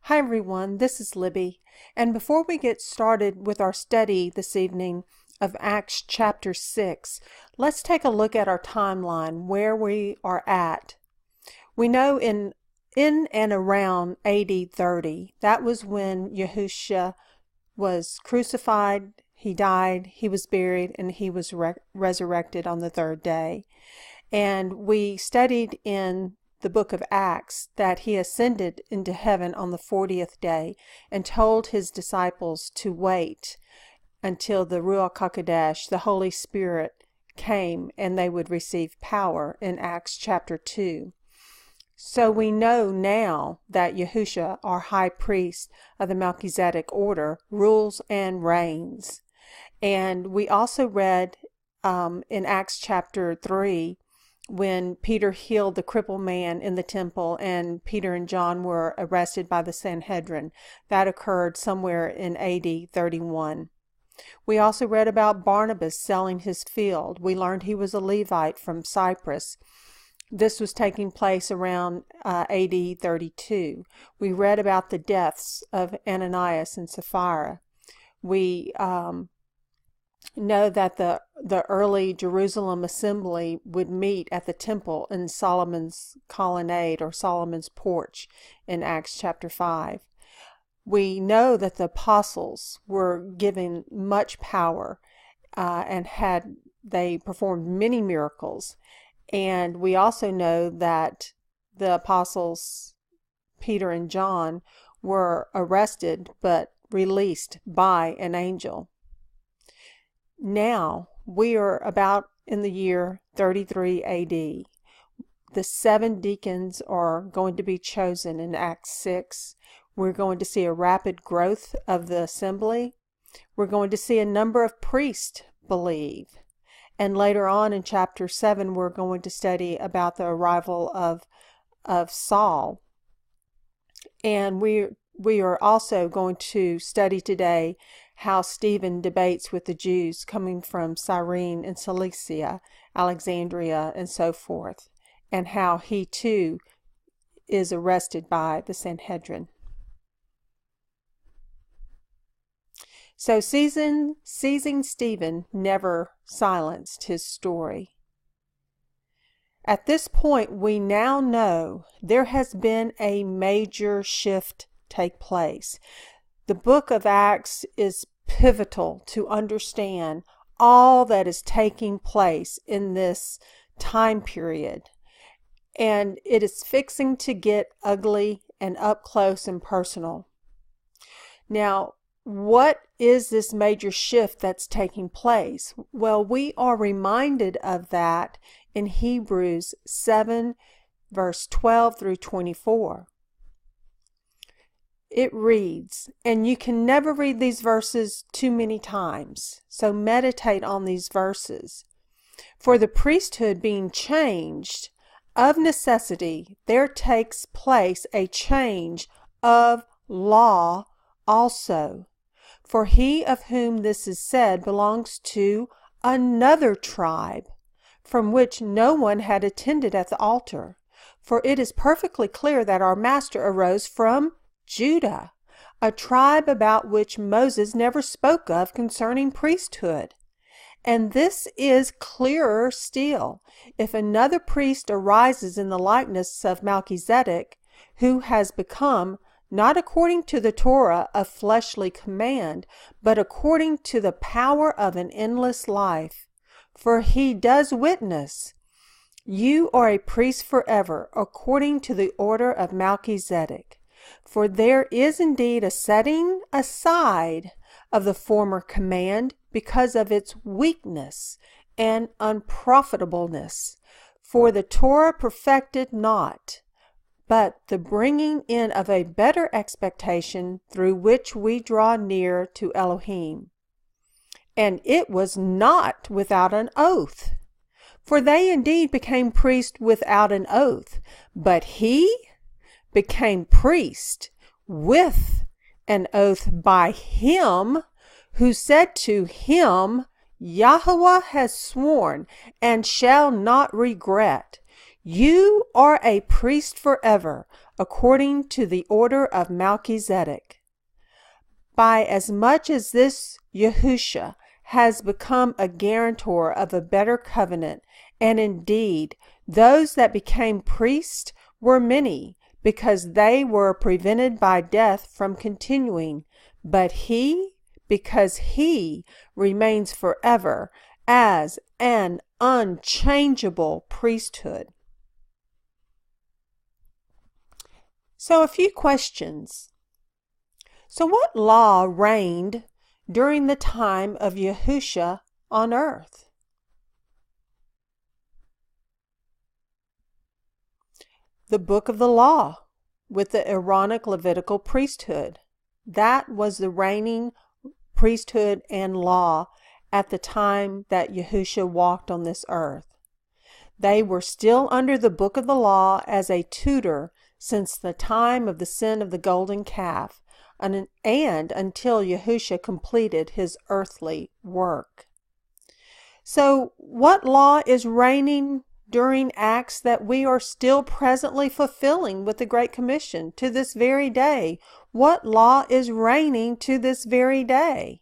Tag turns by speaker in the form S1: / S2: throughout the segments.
S1: Hi everyone, this is Libby, and before we get started with our study this evening of Acts chapter 6, let's take a look at our timeline, where we are at. We know in and around AD 30, that was when Yahushua was crucified, he died, he was buried, and he was resurrected on the third day. And we studied in the book of Acts that he ascended into heaven on the 40th day and told his disciples to wait until the Ruach HaKodesh, the Holy Spirit, came and they would receive power in Acts chapter 2. So we know now that Yahushua, our high priest of the Melchizedek order, rules and reigns. And we also read in Acts chapter 3 when Peter healed the crippled man in the temple and Peter and John were arrested by the Sanhedrin. That occurred somewhere in AD 31. We also read about Barnabas selling his field. We learned he was a Levite from Cyprus. This was taking place around AD 32. We read about the deaths of Ananias and Sapphira. We know that the early Jerusalem assembly would meet at the temple in Solomon's colonnade or Solomon's porch in Acts chapter 5. We know that the apostles were given much power and they performed many miracles. And we also know that the apostles Peter and John were arrested but released by an angel. Now, we are about in the year 33 AD. The 7 deacons are going to be chosen in Acts 6. We're going to see a rapid growth of the assembly. We're going to see a number of priests believe. And later on in chapter 7, we're going to study about the arrival of Saul. And we are also going to study today how Stephen debates with the Jews coming from Cyrene and Cilicia, Alexandria, and so forth, and how he too is arrested by the Sanhedrin. So seizing Stephen never silenced his story. At this point, we now know there has been a major shift take place. The book of Acts is pivotal to understand all that is taking place in this time period. And it is fixing to get ugly and up close and personal. Now, what is this major shift that's taking place? Well, we are reminded of that in Hebrews 7, verse 12 through 24. It reads, and you can never read these verses too many times, so meditate on these verses. For the priesthood being changed, of necessity there takes place a change of law also. For he of whom this is said belongs to another tribe, from which no one had attended at the altar. For it is perfectly clear that our master arose from Judah, a tribe about which Moses never spoke of concerning priesthood. And this is clearer still, if another priest arises in the likeness of Melchizedek, who has become, not according to the Torah of fleshly command, but according to the power of an endless life. For he does witness, you are a priest forever, according to the order of Melchizedek. For there is indeed a setting aside of the former command because of its weakness and unprofitableness. For the Torah perfected not, but the bringing in of a better expectation through which we draw near to Elohim. And it was not without an oath. For they indeed became priests without an oath, but he became priest with an oath by him who said to him, Yahweh has sworn and shall not regret. You are a priest forever, according to the order of Melchizedek. By as much as this Yahusha has become a guarantor of a better covenant, and indeed those that became priests were many, because they were prevented by death from continuing, but he, because he remains forever as an unchangeable priesthood. So a few questions. So what law reigned during the time of Yahusha on earth? The book of the law with the Aaronic Levitical priesthood. That was the reigning priesthood and law at the time that Yahusha walked on this earth. They were still under the book of the law as a tutor since the time of the sin of the golden calf, and until Yahusha completed his earthly work. So what law is reigning during Acts that we are still presently fulfilling with the Great Commission to this very day? What law is reigning to this very day?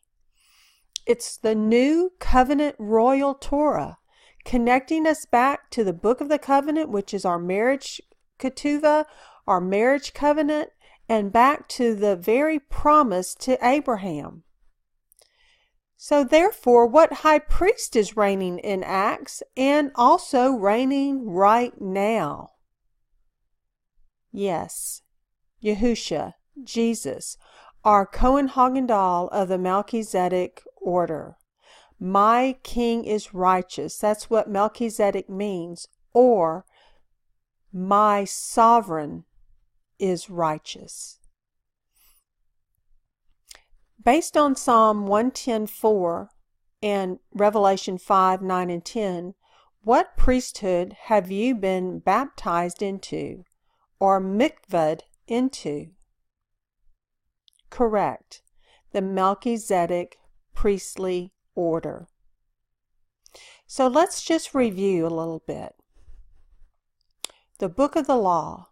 S1: It's the new covenant royal Torah, connecting us back to the book of the covenant, which is our marriage ketuvah, our marriage covenant, and back to the very promise to Abraham. So therefore, what high priest is reigning in Acts and also reigning right now? Yes, Yahusha, Jesus, our Cohen Hagendal of the Melchizedek order. My king is righteous. That's what Melchizedek means. Or, my sovereign is righteous. Based on Psalm 110:4 and Revelation 5:9 and 10, what priesthood have you been baptized into or mikvahd into? Correct. The Melchizedek priestly order. So let's just review a little bit. The book of the law.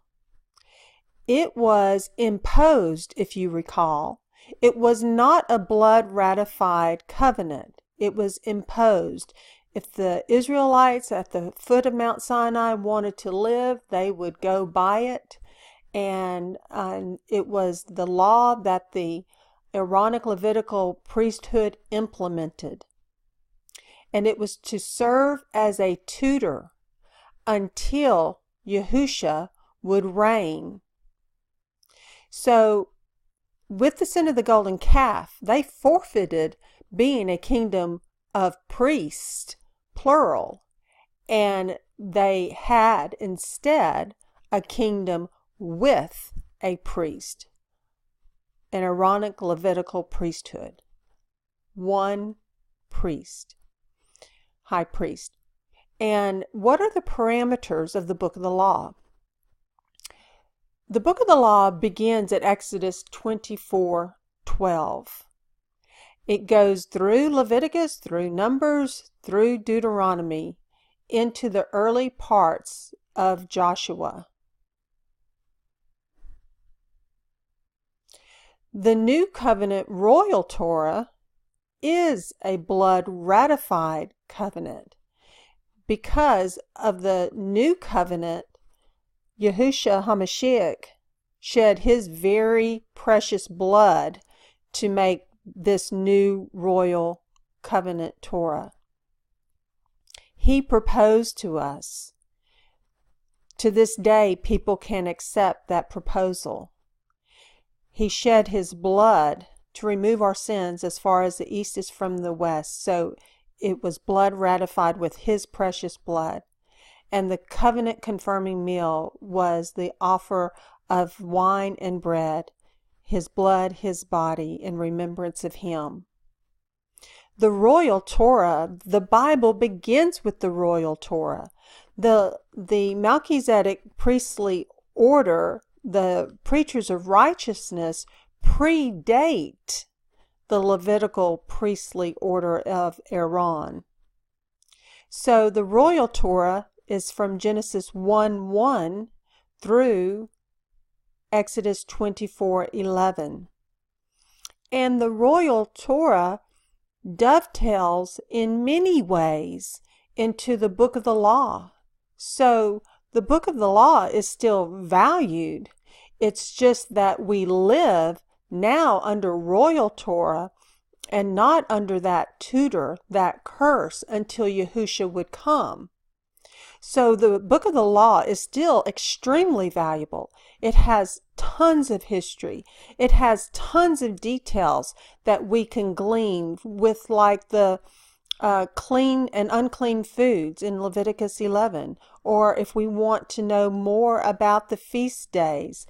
S1: It was imposed, if you recall. It was not a blood-ratified covenant. It was imposed. If the Israelites at the foot of Mount Sinai wanted to live, they would go by it. And it was the law that the Aaronic Levitical priesthood implemented. And it was to serve as a tutor until Yahusha would reign. So, with the sin of the golden calf, they forfeited being a kingdom of priests, plural, and they had instead a kingdom with a priest, an Aaronic Levitical priesthood. One priest, high priest. And what are the parameters of the book of the law? The book of the law begins at Exodus 24:12. It goes through Leviticus, through Numbers, through Deuteronomy, into the early parts of Joshua. The New Covenant Royal Torah is a blood-ratified covenant. Because of the New Covenant, Yahushua HaMashiach shed his very precious blood to make this new royal covenant Torah. He proposed to us. To this day, people can accept that proposal. He shed his blood to remove our sins as far as the east is from the west. So it was blood ratified with his precious blood. And the covenant confirming meal was the offer of wine and bread, his blood, his body, in remembrance of him. The royal Torah, the Bible begins with the royal Torah. The Melchizedek priestly order, the preachers of righteousness, predate the Levitical priestly order of Aaron. So the royal Torah is from Genesis 1:1 through Exodus 24:11. And the royal Torah dovetails in many ways into the book of the law. So the book of the law is still valued. It's just that we live now under royal Torah and not under that tutor, that curse, until Yahushua would come. So the book of the law is still extremely valuable. It has tons of history. It has tons of details that we can glean with, like the clean and unclean foods in Leviticus 11, or if we want to know more about the feast days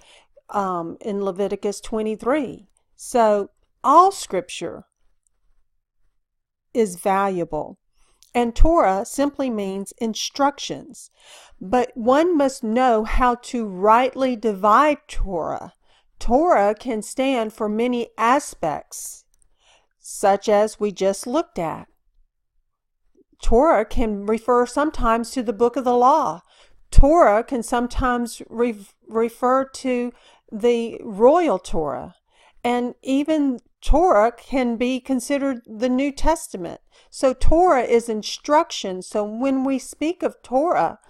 S1: in Leviticus 23. So all scripture is valuable. And Torah simply means instructions. But one must know how to rightly divide Torah. Torah can stand for many aspects, such as we just looked at. Torah can refer sometimes to the book of the law. Torah can sometimes refer to the royal Torah. And even Torah can be considered the New Testament. So Torah is instruction. So when we speak of Torah,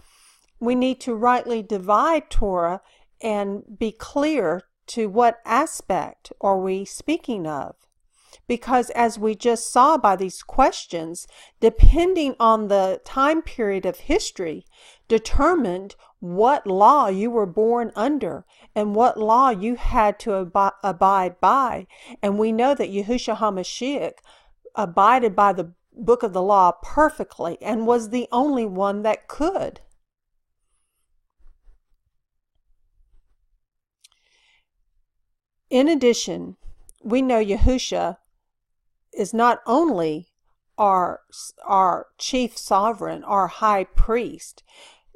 S1: we need to rightly divide Torah and be clear to what aspect are we speaking of. Because as we just saw by these questions, depending on the time period of history, determined what law you were born under and what law you had to abide by. And we know that Yahushua HaMashiach abided by the book of the law perfectly and was the only one that could. In addition, we know Yahushua is not only our chief sovereign, our high priest,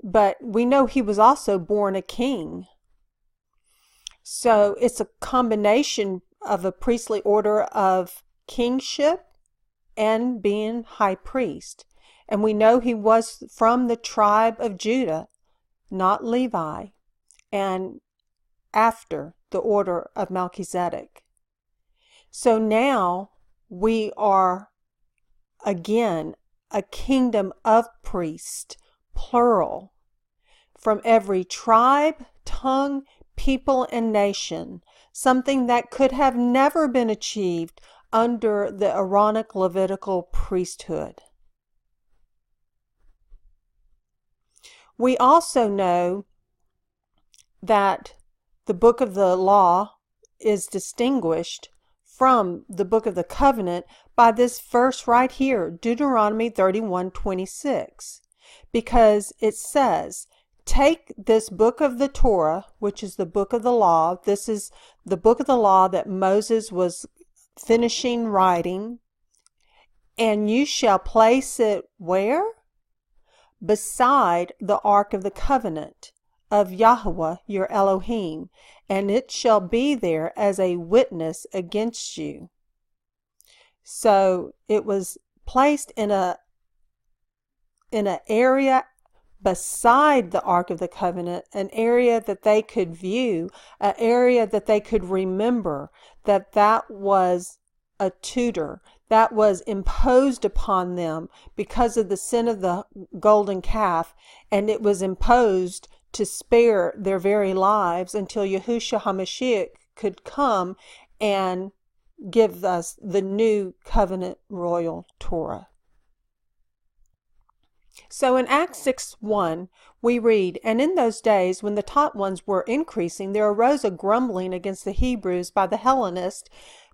S1: but we know he was also born a king. So it's a combination of a priestly order of kingship and being high priest. And we know he was from the tribe of Judah, not Levi, and after the order of Melchizedek. So now we are again a kingdom of priests, plural, from every tribe, tongue, people, and nation, something that could have never been achieved under the Aaronic Levitical priesthood. We also know that the book of the law is distinguished from the book of the covenant by this verse right here, Deuteronomy 31:26, because it says, take this book of the Torah, which is the book of the law. This is the book of the law that Moses was finishing writing, and you shall place it where? Beside the ark of the covenant of Yahweh your Elohim, and it shall be there as a witness against you. So it was placed in an area beside the Ark of the Covenant, an area that they could view, an area that they could remember, that was a tutor, that was imposed upon them because of the sin of the golden calf, and it was imposed to spare their very lives until Yahushua HaMashiach could come and give us the new covenant royal Torah. So in Acts 6:1, we read, and in those days when the taught ones were increasing, there arose a grumbling against the Hebrews by the Hellenists,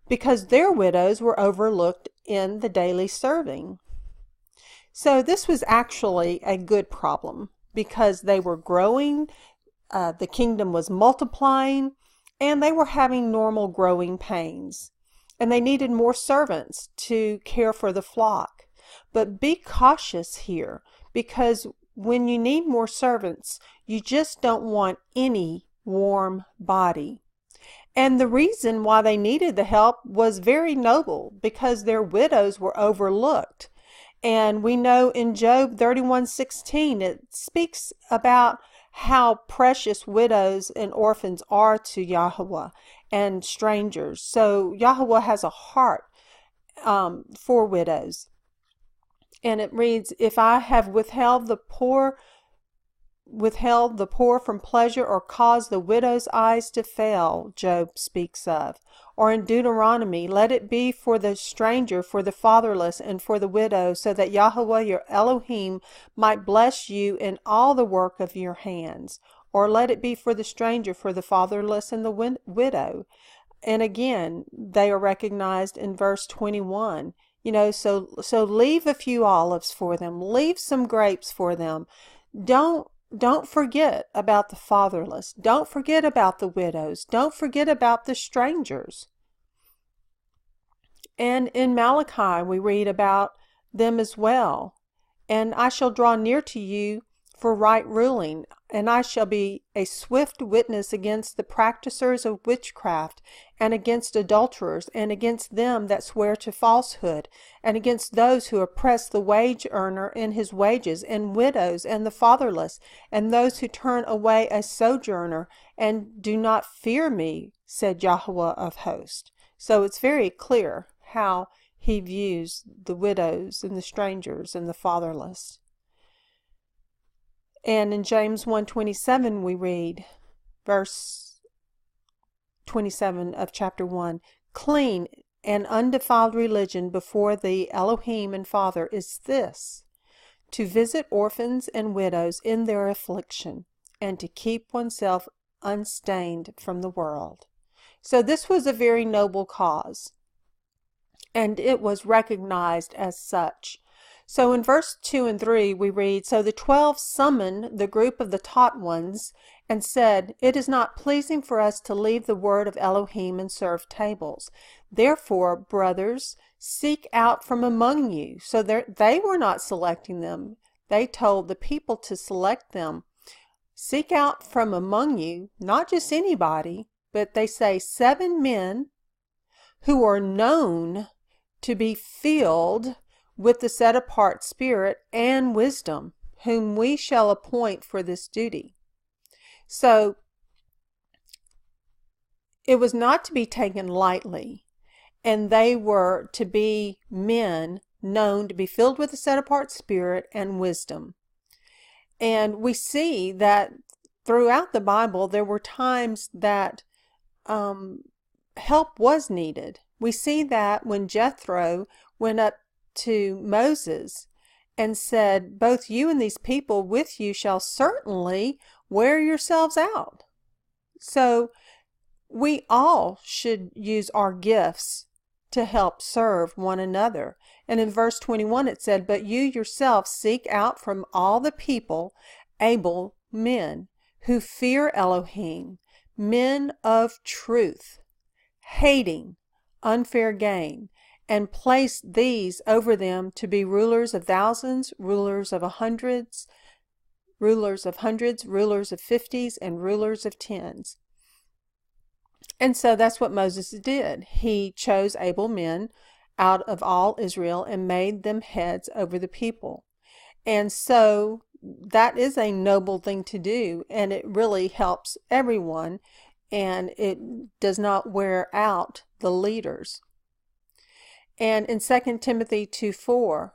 S1: because their widows were overlooked in the daily serving. So this was actually a good problem, because they were growing, the kingdom was multiplying, and they were having normal growing pains. And they needed more servants to care for the flock. But be cautious here, because when you need more servants, you just don't want any warm body. And the reason why they needed the help was very noble, because their widows were overlooked. And we know in Job 31:16, it speaks about how precious widows and orphans are to Yahweh and strangers. So Yahweh has a heart for widows. And it reads, if I have withheld the poor from pleasure, or caused the widow's eyes to fail, Job speaks of. Or in Deuteronomy, let it be for the stranger, for the fatherless, and for the widow, so that Yahweh your Elohim might bless you in all the work of your hands. Or let it be for the stranger, for the fatherless, and the widow. And again, they are recognized in verse 21. So leave a few olives for them. Leave some grapes for them. Don't forget about the fatherless. Don't forget about the widows. Don't forget about the strangers. And in Malachi, we read about them as well. And I shall draw near to you for right ruling, and I shall be a swift witness against the practicers of witchcraft, and against adulterers, and against them that swear to falsehood, and against those who oppress the wage earner in his wages, and widows, and the fatherless, and those who turn away a sojourner, and do not fear me, said Yahweh of hosts. So it's very clear how he views the widows and the strangers and the fatherless. And in James 1:27 we read, verse 27 of chapter 1, clean and undefiled religion before the Elohim and Father is this, to visit orphans and widows in their affliction, and to keep oneself unstained from the world. So this was a very noble cause, and it was recognized as such. So in verse 2 and 3 we read, so the 12 summoned the group of the taught ones and said, it is not pleasing for us to leave the word of Elohim and serve tables. Therefore, brothers, seek out from among you. So they were not selecting them. They told the people to select them. Seek out from among you, not just anybody, but they say 7 men who are known to be filled with the set-apart spirit and wisdom, whom we shall appoint for this duty. So it was not to be taken lightly, and they were to be men known to be filled with the set-apart spirit and wisdom. And we see that throughout the Bible there were times that help was needed. We see that when Jethro went up to Moses and said, both you and these people with you shall certainly wear yourselves out. So we all should use our gifts to help serve one another. And in verse 21 it said, but you yourself seek out from all the people able men who fear Elohim, men of truth, hating unfair gain, and place these over them to be rulers of thousands, rulers of hundreds, rulers of 50s, and rulers of 10s. And so that's what Moses did. He chose able men out of all Israel and made them heads over the people. And so that is a noble thing to do, and it really helps everyone, and it does not wear out the leaders. And in 2 Timothy 2:4,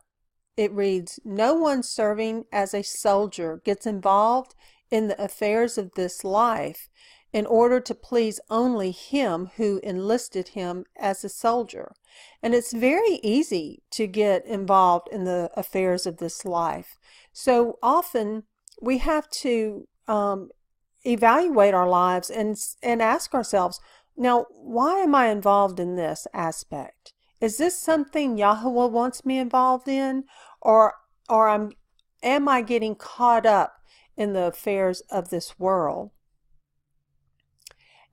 S1: it reads, no one serving as a soldier gets involved in the affairs of this life in order to please only him who enlisted him as a soldier. And it's very easy to get involved in the affairs of this life. So often we have to evaluate our lives and ask ourselves, now, why am I involved in this aspect? Is this something Yahweh wants me involved in? Or am I getting caught up in the affairs of this world?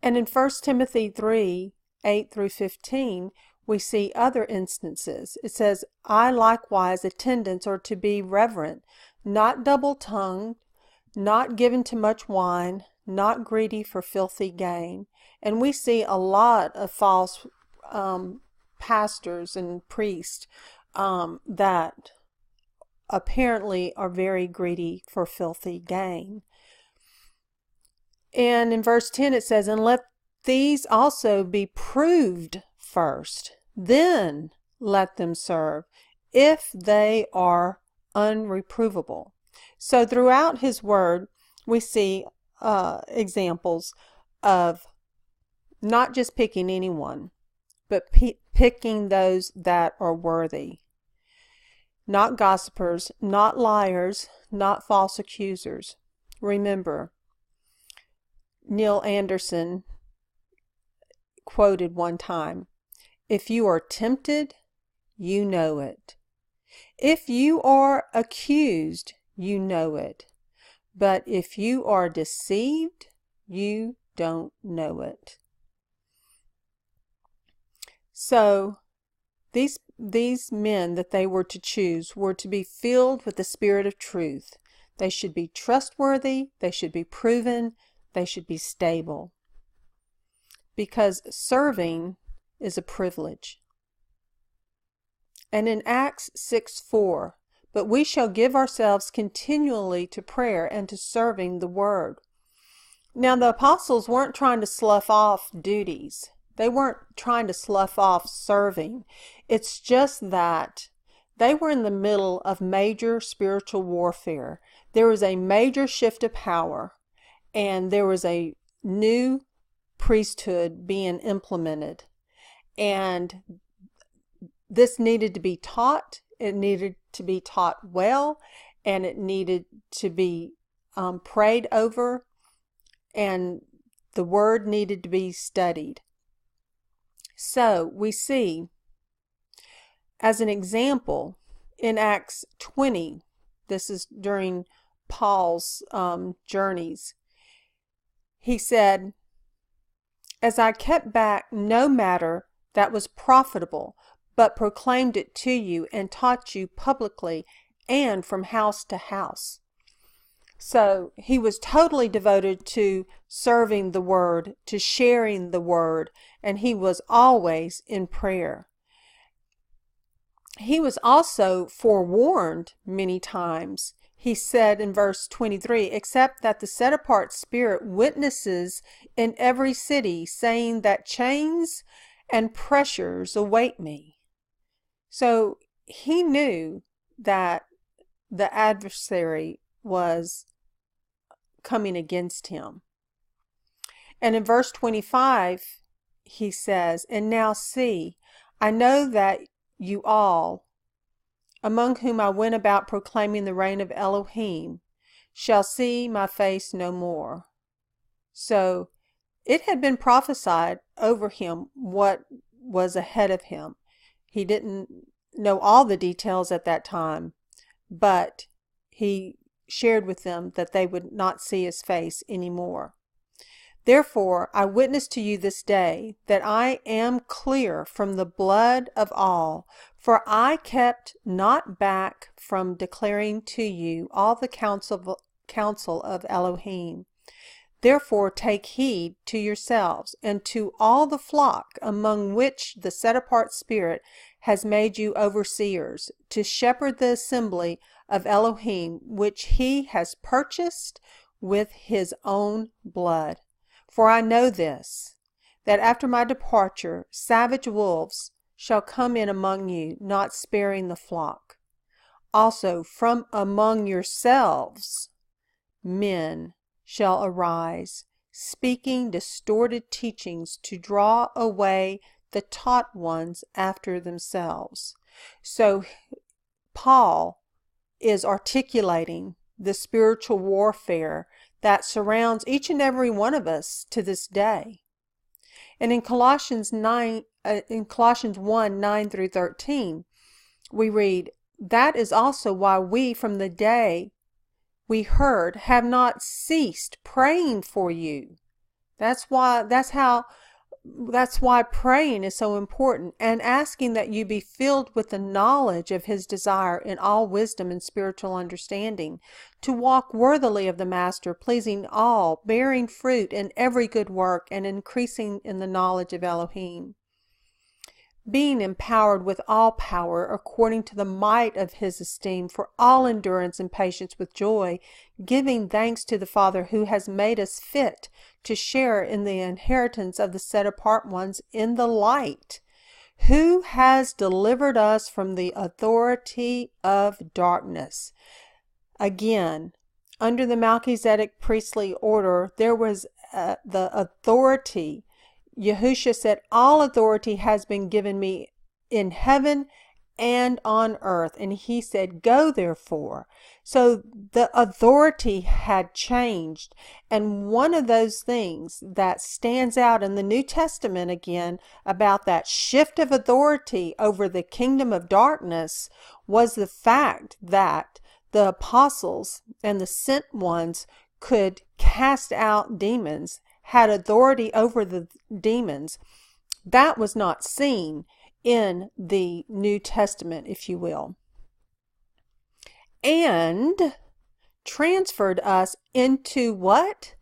S1: And in 1 Timothy 3:8-15, we see other instances. It says, I likewise, attendants, are to be reverent, not double-tongued, not given to much wine, not greedy for filthy gain. And we see a lot of false pastors and priests that apparently are very greedy for filthy gain. And in verse 10 it says, and let these also be proved first, then let them serve, if they are unreprovable. So throughout his word, we see examples of not just picking anyone, but picking those that are worthy. Not gossipers, not liars, not false accusers. Remember, Neil Anderson quoted one time, if you are tempted, you know it. If you are accused, you know it. But if you are deceived, you don't know it. So these men that they were to choose were to be filled with the Spirit of truth. They should be trustworthy, they should be proven, they should be stable. Because serving is a privilege. And in Acts 6:4, but we shall give ourselves continually to prayer and to serving the word. Now the apostles weren't trying to slough off duties. They weren't trying to slough off serving. It's just that they were in the middle of major spiritual warfare. There was a major shift of power, and there was a new priesthood being implemented. And this needed to be taught. It needed to be taught well, and it needed to be prayed over, and the word needed to be studied. So we see, as an example, in Acts 20, this is during Paul's journeys, he said, as I kept back no matter that was profitable, but proclaimed it to you and taught you publicly and from house to house. So he was totally devoted to serving the word, to sharing the word, and he was always in prayer. He was also forewarned many times. He said in verse 23, except that the set-apart Spirit witnesses in every city, saying that chains and pressures await me. So he knew that the adversary was coming against him. And in verse 25, he says, and now see, I know that you all, among whom I went about proclaiming the reign of Elohim, shall see my face no more. So it had been prophesied over him what was ahead of him. He didn't know all the details at that time, but he shared with them that they would not see his face anymore. Therefore, I witness to you this day that I am clear from the blood of all, for I kept not back from declaring to you all the counsel of Elohim. Therefore take heed to yourselves and to all the flock among which the set-apart Spirit has made you overseers, to shepherd the assembly of Elohim, which he has purchased with his own blood. For I know this, that after my departure savage wolves shall come in among you, not sparing the flock. Also from among yourselves men shall arise, speaking distorted teachings to draw away the taught ones after themselves. So Paul is articulating the spiritual warfare that surrounds each and every one of us to this day. And in Colossians 1, 9 through 13, we read, that is also why we from the day we heard have not ceased praying for you. That's why praying is so important, and asking that you be filled with the knowledge of his desire in all wisdom and spiritual understanding, to walk worthily of the Master, pleasing all, bearing fruit in every good work, and increasing in the knowledge of Elohim. being empowered with all power according to the might of his esteem, for all endurance and patience with joy, giving thanks to the Father who has made us fit to share in the inheritance of the set apart ones in the light, who has delivered us from the authority of darkness. Again, under the Melchizedek priestly order, there was the authority. Yahushua said, all authority has been given me in heaven and on earth. And he said, go therefore. So the authority had changed. And one of those things that stands out in the New Testament again about that shift of authority over the kingdom of darkness was the fact that the apostles and the sent ones could cast out demons, had authority over the demons. That was not seen in the New Testament, if you will. And transferred us into what?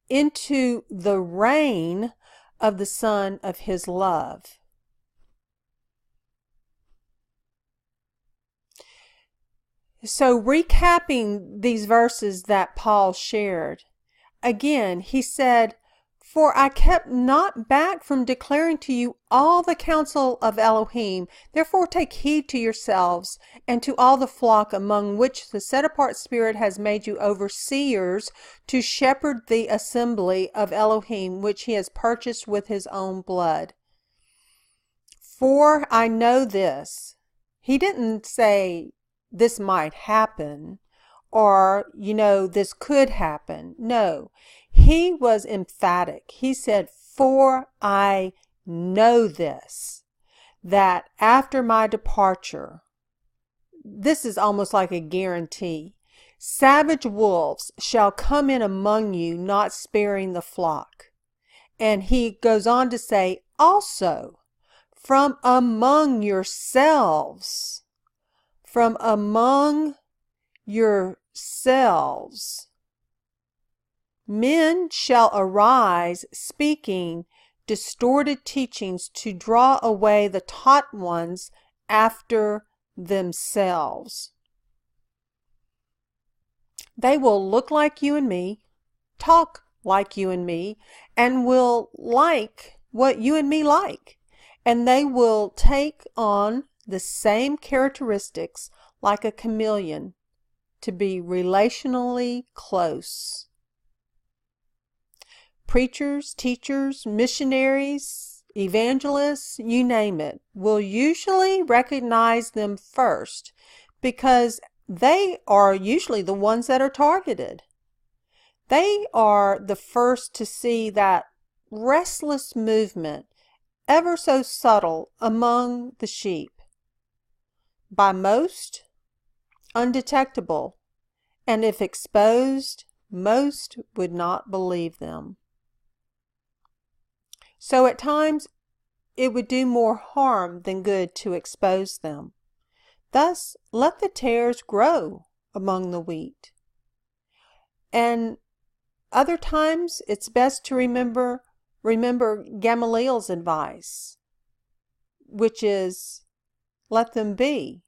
S1: Into the reign of the Son of his love. So recapping these verses that Paul shared, again, he said, for I kept not back from declaring to you all the counsel of Elohim. Therefore take heed to yourselves and to all the flock among which the set-apart Spirit has made you overseers to shepherd the assembly of Elohim, which he has purchased with his own blood. For I know this. He didn't say this might happen or, this could happen. No. He was emphatic. He said, for I know this, that after my departure, this is almost like a guarantee, savage wolves shall come in among you, not sparing the flock. And he goes on to say, also, from among yourselves, men shall arise speaking distorted teachings to draw away the taught ones after themselves. They will look like you and me, talk like you and me, and will like what you and me like. And they will take on the same characteristics like a chameleon to be relationally close. Preachers, teachers, missionaries, evangelists, you name it, will usually recognize them first because they are usually the ones that are targeted. They are the first to see that restless movement, ever so subtle among the sheep. By most, undetectable, and if exposed, most would not believe them. So at times, it would do more harm than good to expose them. Thus, let the tares grow among the wheat. And other times, it's best to remember Gamaliel's advice, which is, let them be.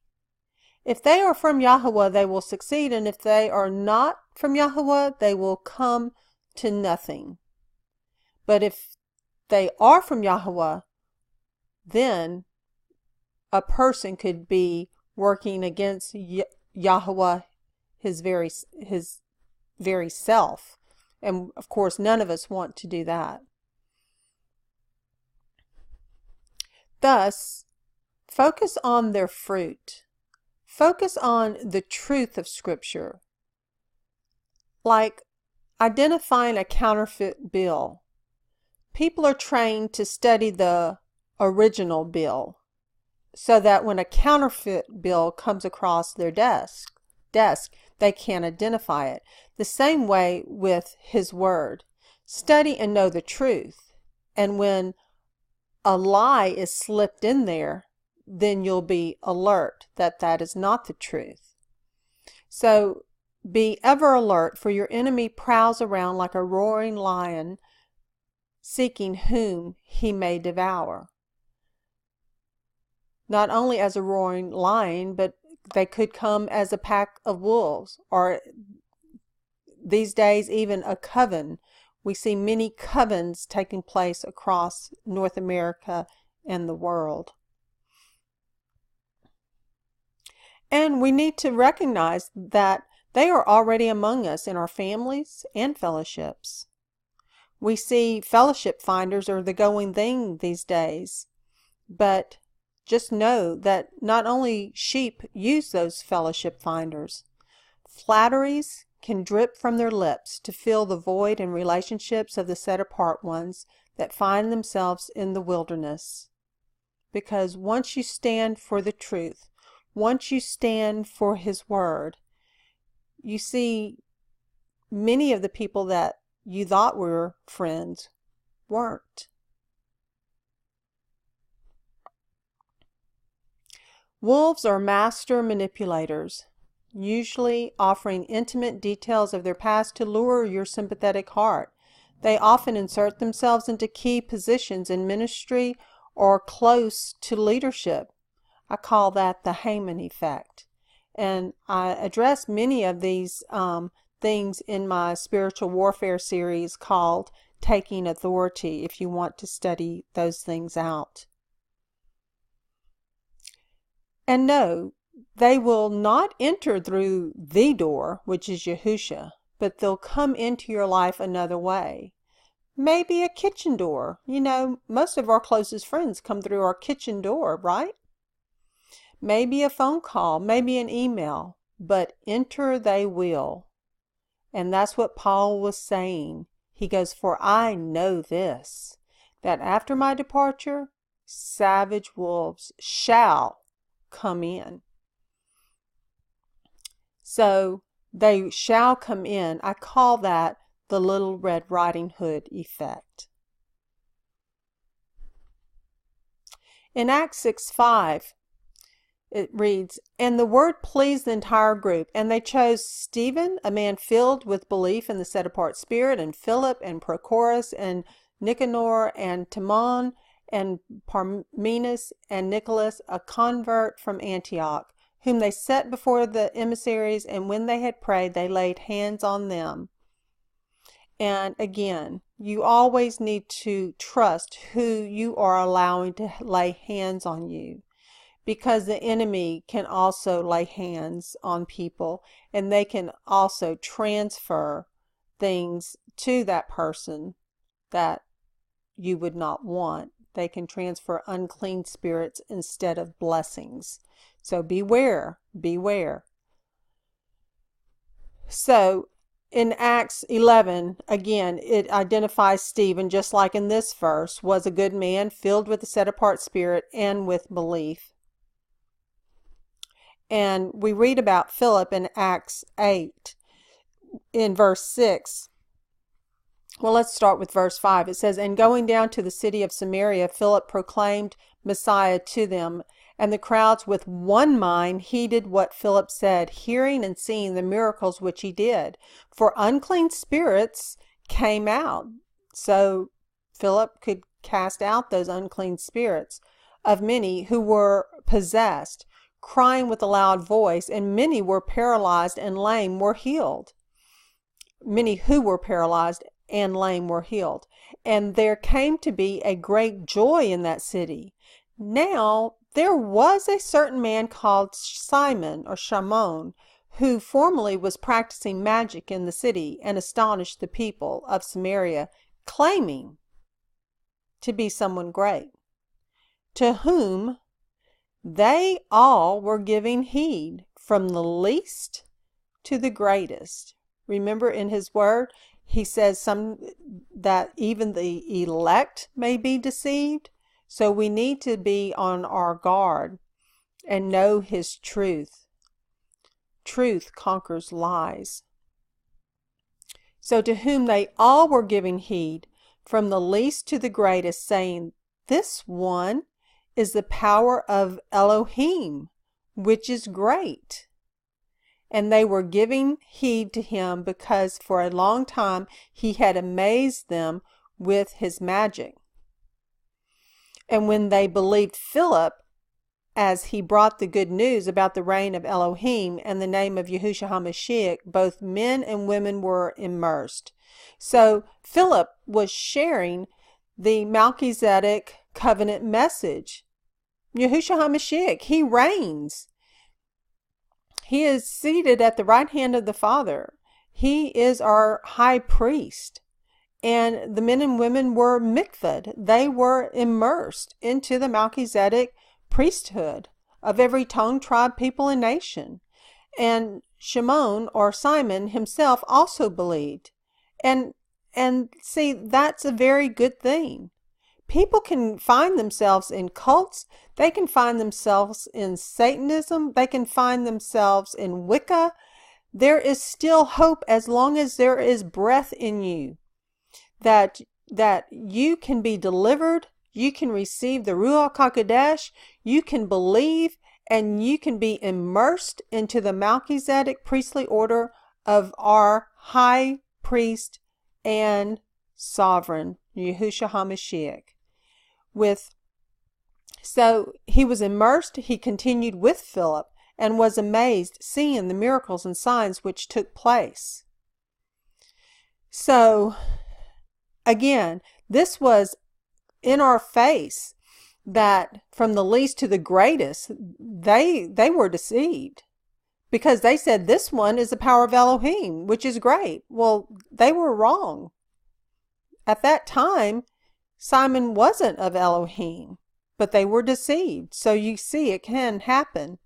S1: If they are from Yahweh, they will succeed, and if they are not from Yahweh, they will come to nothing. But if they are from Yahweh, then a person could be working against Yahweh, his very self. And of course, none of us want to do that. Thus, focus on their fruit. Focus on the truth of Scripture, like identifying a counterfeit bill. People are trained to study the original bill so that when a counterfeit bill comes across their desk, they can identify it. The same way with His Word. Study and know the truth. And when a lie is slipped in there, then you'll be alert that that is not the truth. So be ever alert, for your enemy prowls around like a roaring lion, seeking whom he may devour. not only as a roaring lion, but they could come as a pack of wolves, or these days even a coven. We see many covens taking place across North America and the world. And we need to recognize that they are already among us in our families and fellowships. We see fellowship finders are the going thing these days, but just know that not only sheep use those fellowship finders. Flatteries can drip from their lips to fill the void in relationships of the set-apart ones that find themselves in the wilderness. Because once you stand for the truth, once you stand for His Word, you see many of the people that you thought were friends weren't. Wolves are master manipulators, usually offering intimate details of their past to lure your sympathetic heart. They often insert themselves into key positions in ministry or close to leadership. I call that the Haman effect. And I address many of these things in my spiritual warfare series called Taking Authority, if you want to study those things out. And no, they will not enter through the door, which is Yahusha, but they'll come into your life another way. Maybe a kitchen door. You know, most of our closest friends come through our kitchen door, right? Maybe a phone call, maybe an email, but enter they will. And that's what Paul was saying. He goes, "For I know this, that after my departure, savage wolves shall come in." So they shall come in. I call that the Little Red Riding Hood effect. In Acts 6:5, it reads, "And the word pleased the entire group, and they chose Stephen, a man filled with belief in the set-apart Spirit, and Philip, and Prochorus, and Nicanor, and Timon, and Parmenas, and Nicholas, a convert from Antioch, whom they set before the emissaries, and when they had prayed, they laid hands on them." And again, you always need to trust who you are allowing to lay hands on you, because the enemy can also lay hands on people, and they can also transfer things to that person that you would not want. They can transfer unclean spirits instead of blessings. So beware, beware. So in Acts 11, again, it identifies Stephen, just like in this verse, was a good man, filled with the set-apart Spirit and with belief. And we read about Philip in Acts 8 in verse 6. Well, let's start with verse 5. It says, "And going down to the city of Samaria, Philip proclaimed Messiah to them, and the crowds with one mind heeded what Philip said, hearing and seeing the miracles which he did. For unclean spirits came out." So Philip could cast out those unclean spirits of many who were possessed, crying with a loud voice, and many were paralyzed and lame were healed. Many who were paralyzed and lame were healed. And there came to be a great joy in that city. Now there was a certain man called Simon or Shimon, who formerly was practicing magic in the city, and astonished the people of Samaria, claiming to be someone great, to whom they all were giving heed, from the least to the greatest. Remember, in his word, he says that even the elect may be deceived. So we need to be on our guard and know his truth. Truth conquers lies. So to whom they all were giving heed, from the least to the greatest, saying, "This one is the power of Elohim, which is great." And they were giving heed to him because for a long time he had amazed them with his magic. And when they believed Philip as he brought the good news about the reign of Elohim and the name of Yahushua HaMashiach, both men and women were immersed. So Philip was sharing the Melchizedek covenant message. Yahushua HaMashiach, he reigns. He is seated at the right hand of the Father. He is our high priest. And the men and women were mikvahed. They were immersed into the Melchizedek priesthood of every tongue, tribe, people, and nation. And Shimon, or Simon himself, also believed. And see, that's a very good thing. People can find themselves in cults. They can find themselves in Satanism. They can find themselves in Wicca. There is still hope as long as there is breath in you. That you can be delivered, you can receive the Ruach HaKodesh, you can believe, and you can be immersed into the Melchizedek priestly order of our high priest and sovereign, Yahushua HaMashiach. So he was immersed, he continued with Philip, and was amazed, seeing the miracles and signs which took place. So, again, this was in our face, that from the least to the greatest, they were deceived. Because they said this one is the power of Elohim, which is great. Well, they were wrong. At that time, Simon wasn't of Elohim, but they were deceived. So you see, it can happen.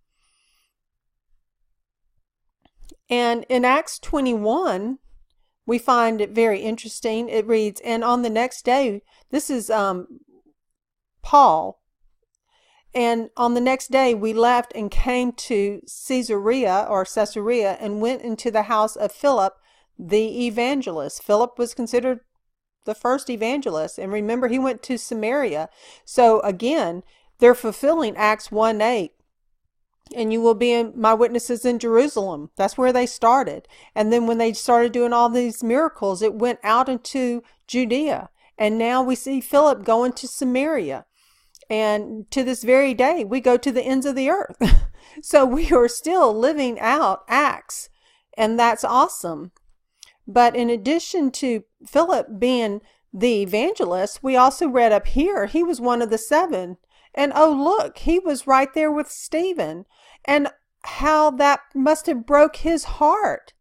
S1: And in Acts 21, we find it very interesting. It reads, and on the next day, this is Paul, and on the next day we left and came to Caesarea, and went into the house of Philip the evangelist. Philip was considered the first evangelist, and remember, he went to Samaria. So again, they're fulfilling Acts 1:8. And you will be my witnesses in Jerusalem. That's where they started. And then when they started doing all these miracles, it went out into Judea. And now we see Philip going to Samaria. And to this very day, we go to the ends of the earth. So we are still living out Acts. And that's awesome. But in addition to Philip being the evangelist, we also read up here, he was one of the 7. And oh, look, he was right there with Stephen. And how that must have broke his heart.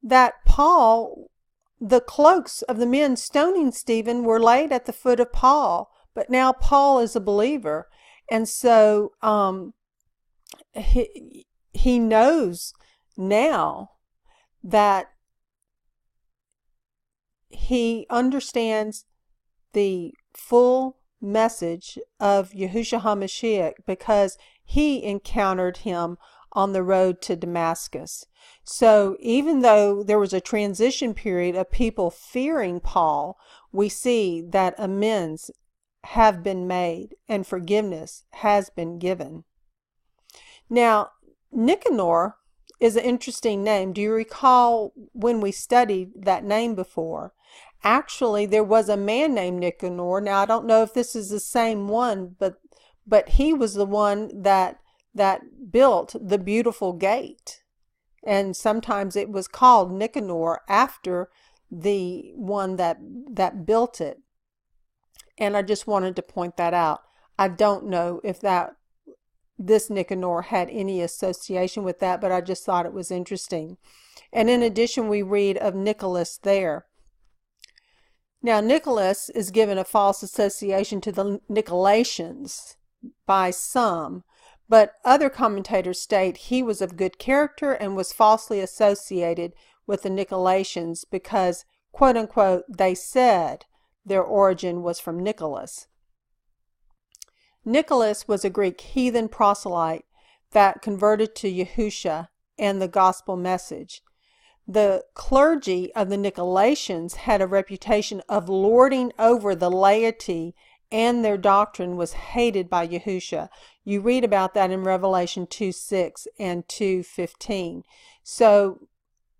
S1: That Paul, the cloaks of the men stoning Stephen were laid at the foot of Paul. But now Paul is a believer. And so he knows now that he understands the full message of Yahushua HaMashiach, because he encountered him on the road to Damascus. So even though there was a transition period of people fearing Paul, we see that amends have been made and forgiveness has been given. Now, Nicanor is an interesting name. Do you recall when we studied that name before? Actually, there was a man named Nicanor. Now, I don't know if this is the same one, but he was the one that built the beautiful gate. And sometimes it was called Nicanor after the one that built it. And I just wanted to point that out. I don't know if this Nicanor had any association with that, but I just thought it was interesting. And in addition, we read of Nicholas there. Now, Nicholas is given a false association to the Nicolaitans by some, but other commentators state he was of good character and was falsely associated with the Nicolaitans because, quote unquote, they said their origin was from Nicholas. Nicholas was a Greek heathen proselyte that converted to Yahusha and the gospel message. The clergy of the Nicolaitans had a reputation of lording over the laity, and their doctrine was hated by Yahusha. You read about that in Revelation 2:6 and 2:15. So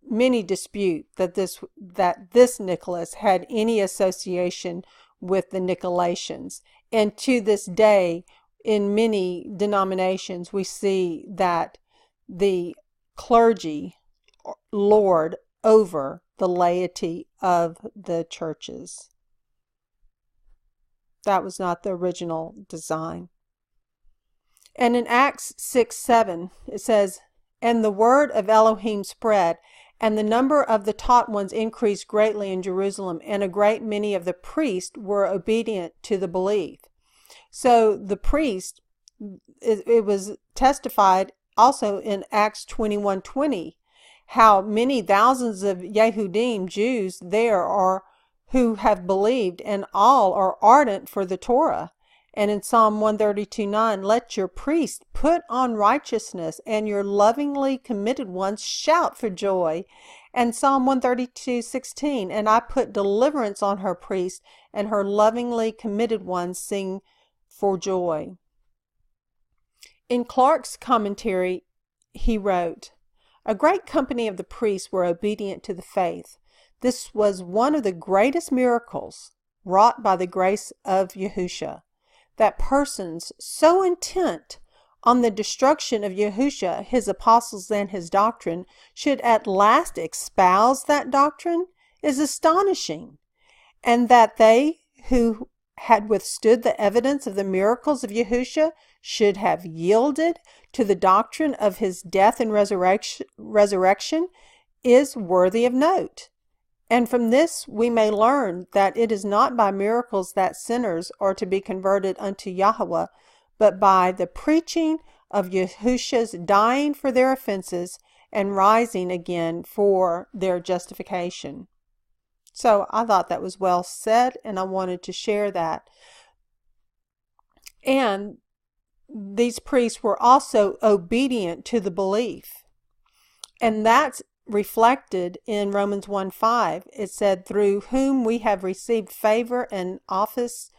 S1: many dispute that this Nicholas had any association with the Nicolaitans. And to this day, in many denominations, we see that the clergy lord over the laity of the churches. That was not the original design. And in Acts 6:7, it says, "And the word of Elohim spread, and the number of the taught ones increased greatly in Jerusalem, and a great many of the priests were obedient to the belief." So the priest, it was testified also in Acts 21:20, how many thousands of Yehudim, Jews, there are who have believed, and all are ardent for the Torah. And in Psalm 132:9, "Let your priests put on righteousness, and your lovingly committed ones shout for joy." And Psalm 132:16, "And I put deliverance on her priests, and her lovingly committed ones sing for joy." In Clark's commentary, he wrote, "A great company of the priests were obedient to the faith. This was one of the greatest miracles wrought by the grace of Yahusha, that persons so intent on the destruction of Yahusha, his apostles, and his doctrine, should at last espouse that doctrine is astonishing, and that they who had withstood the evidence of the miracles of Yahusha should have yielded to the doctrine of his death and resurrection is worthy of note. And from this we may learn that it is not by miracles that sinners are to be converted unto Yahweh, but by the preaching of Yahusha's dying for their offenses and rising again for their justification." So I thought that was well said, and I wanted to share that. And these priests were also obedient to the belief. And that's reflected in Romans 1:5. It said, "Through whom we have received favor and office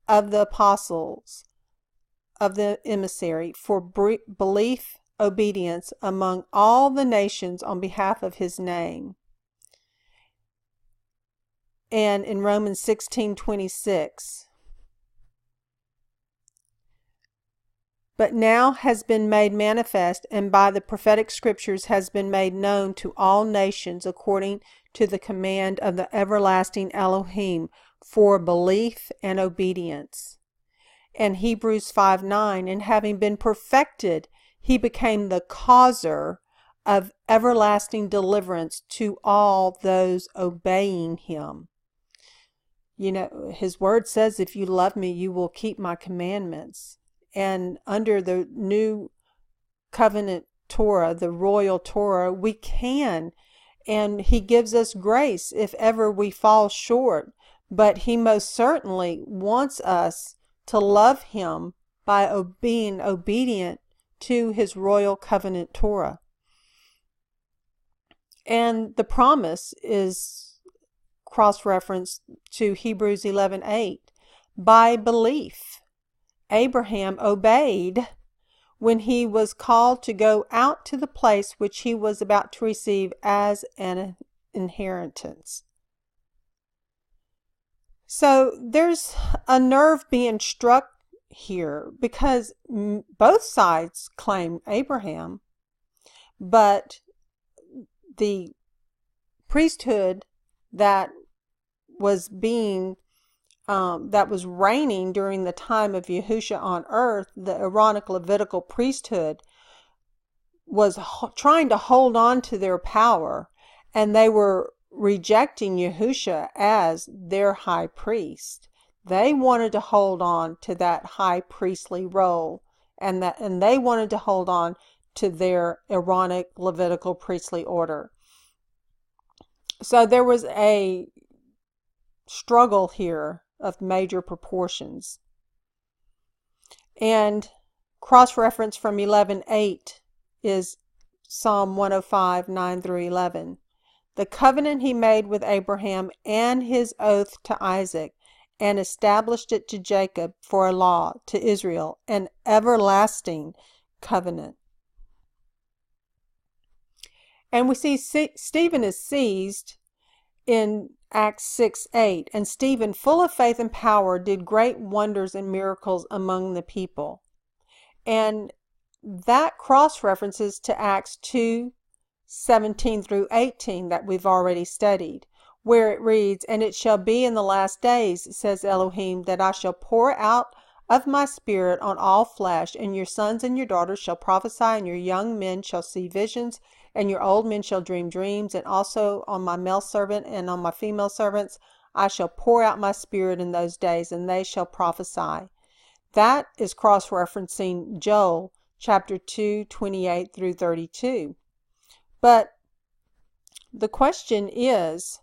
S1: of the apostles, of the emissary, for belief, obedience among all the nations on behalf of his name." And in Romans 16:26, "But now has been made manifest, and by the prophetic scriptures has been made known to all nations according to the command of the everlasting Elohim for belief and obedience." And Hebrews 5:9, "And having been perfected, he became the causer of everlasting deliverance to all those obeying him." You know, his word says, "If you love me, you will keep my commandments." And under the new covenant Torah, the royal Torah, we can. And he gives us grace if ever we fall short. But he most certainly wants us to love him by being obedient to his royal covenant Torah. And the promise is cross-referenced to Hebrews 11:8. By belief, Abraham obeyed when he was called to go out to the place which he was about to receive as an inheritance. So there's a nerve being struck here, because both sides claim Abraham, but the priesthood that was reigning during the time of Yahusha on earth, the Aaronic Levitical priesthood, was trying to hold on to their power, and they were rejecting Yahusha as their high priest. They wanted to hold on to that high priestly role, and they wanted to hold on to their Aaronic Levitical priestly order. So there was a struggle here of major proportions. And cross-reference from 11:8 is Psalm 105:9-11. "The covenant he made with Abraham and his oath to Isaac, and established it to Jacob for a law, to Israel an everlasting covenant." And we see Stephen is seized in Acts 6:8, "And Stephen, full of faith and power, did great wonders and miracles among the people." And that cross-references to Acts 2:17 through 18 that we've already studied, where it reads, "And it shall be in the last days, says Elohim, that I shall pour out of my spirit on all flesh, and your sons and your daughters shall prophesy, and your young men shall see visions, and your old men shall dream dreams, and also on my male servant and on my female servants I shall pour out my spirit in those days, and they shall prophesy." That is cross-referencing Joel chapter 2:28 through 32. But the question is,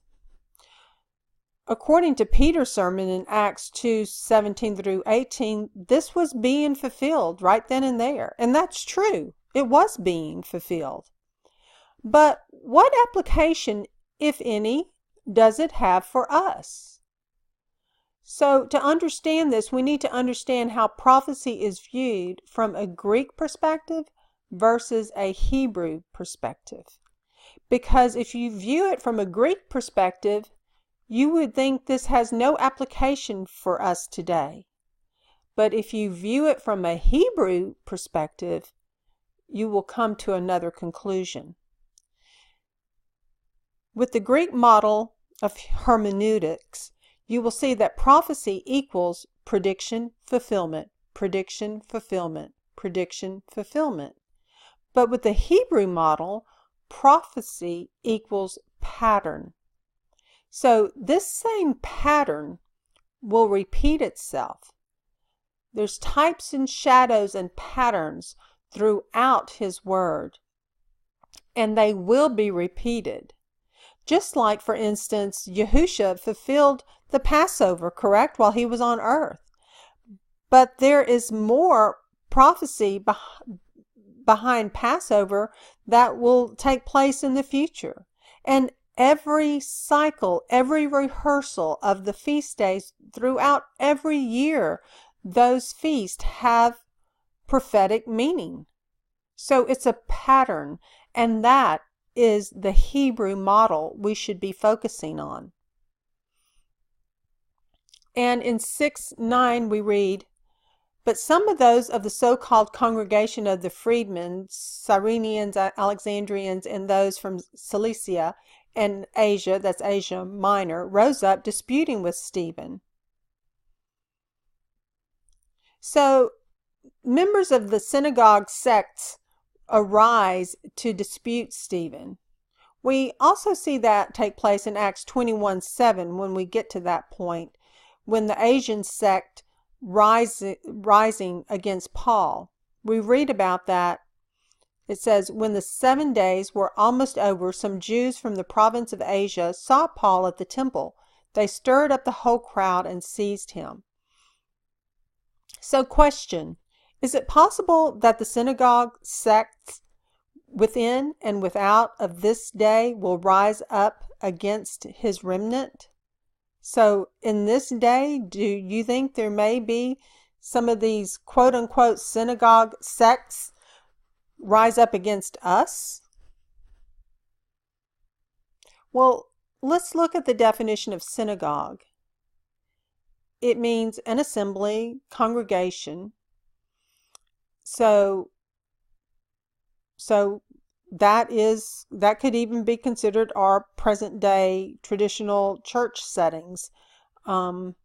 S1: according to Peter's sermon in Acts 2:17 through 18, this was being fulfilled right then and there. And that's true. It was being fulfilled. But what application, if any, does it have for us? So to understand this, we need to understand how prophecy is viewed from a Greek perspective versus a Hebrew perspective. Because if you view it from a Greek perspective, you would think this has no application for us today. But if you view it from a Hebrew perspective, you will come to another conclusion. With the Greek model of hermeneutics, you will see that prophecy equals prediction, fulfillment, prediction, fulfillment, prediction, fulfillment. But with the Hebrew model, prophecy equals pattern. So this same pattern will repeat itself. There's types and shadows and patterns throughout His Word, and they will be repeated. Just like, for instance, Yahushua fulfilled the Passover, correct, while He was on earth. But there is more prophecy behind Passover that will take place in the future. And every cycle, every rehearsal of the feast days throughout every year, those feasts have prophetic meaning. So it's a pattern, and that is the Hebrew model we should be focusing on. And in 6:9 we read, "But some of those of the so-called congregation of the freedmen, Cyrenians, Alexandrians, and those from Cilicia and Asia," that's Asia Minor, "rose up, disputing with Stephen." So members of the synagogue sects arise to dispute Stephen. We also see that take place in Acts 21:7 when we get to that point, when the Asian sect rising against Paul. We read about that. It says, "When the 7 days were almost over, some Jews from the province of Asia saw Paul at the temple. They stirred up the whole crowd and seized him." So question, is it possible that the synagogue sects within and without of this day will rise up against His remnant? So in this day, do you think there may be some of these quote-unquote synagogue sects rise up against us? Well, let's look at the definition of synagogue. It means an assembly, congregation. So that could even be considered our present day traditional church settings, the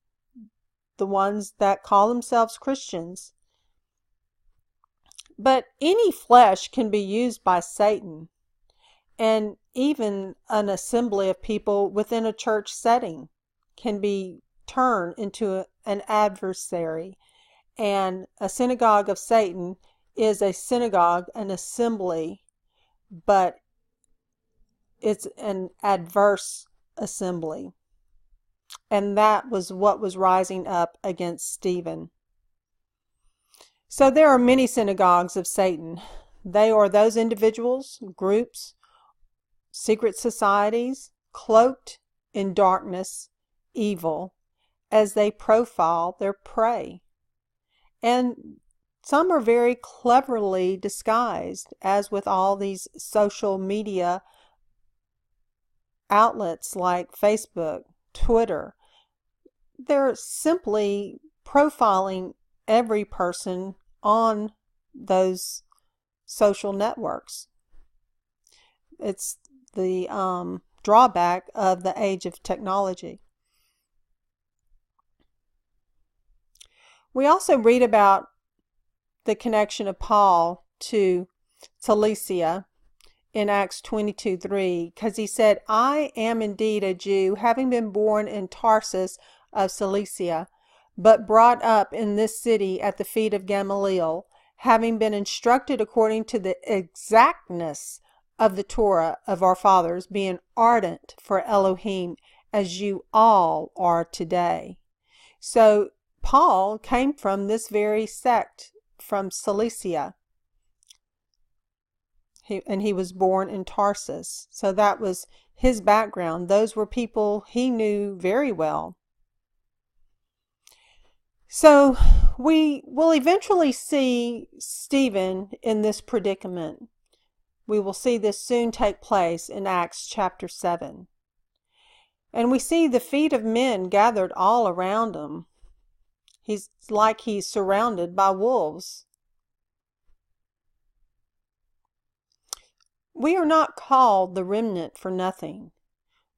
S1: ones that call themselves Christians. But any flesh can be used by Satan, and even an assembly of people within a church setting can be turned into an adversary. And a synagogue of Satan is a synagogue, an assembly, but it's an adverse assembly. And that was what was rising up against Stephen. So there are many synagogues of Satan. They are those individuals, groups, secret societies, cloaked in darkness, evil, as they profile their prey. And some are very cleverly disguised, as with all these social media outlets like Facebook, Twitter. They're simply profiling every person on those social networks. It's the drawback of the age of technology. We also read about the connection of Paul to Talicia in Acts 22:3, because he said, I am indeed a Jew, having been born in Tarsus of Cilicia, but brought up in this city at the feet of Gamaliel, having been instructed according to the exactness of the Torah of our fathers, being ardent for Elohim, as you all are today. So Paul came from this very sect, from Cilicia. And he was born in Tarsus. So that was his background. Those were people he knew very well. So we will eventually see Stephen in this predicament. We will see this soon take place in Acts chapter 7. And we see the feet of men gathered all around him. He's like he's surrounded by wolves. We are not called the remnant for nothing.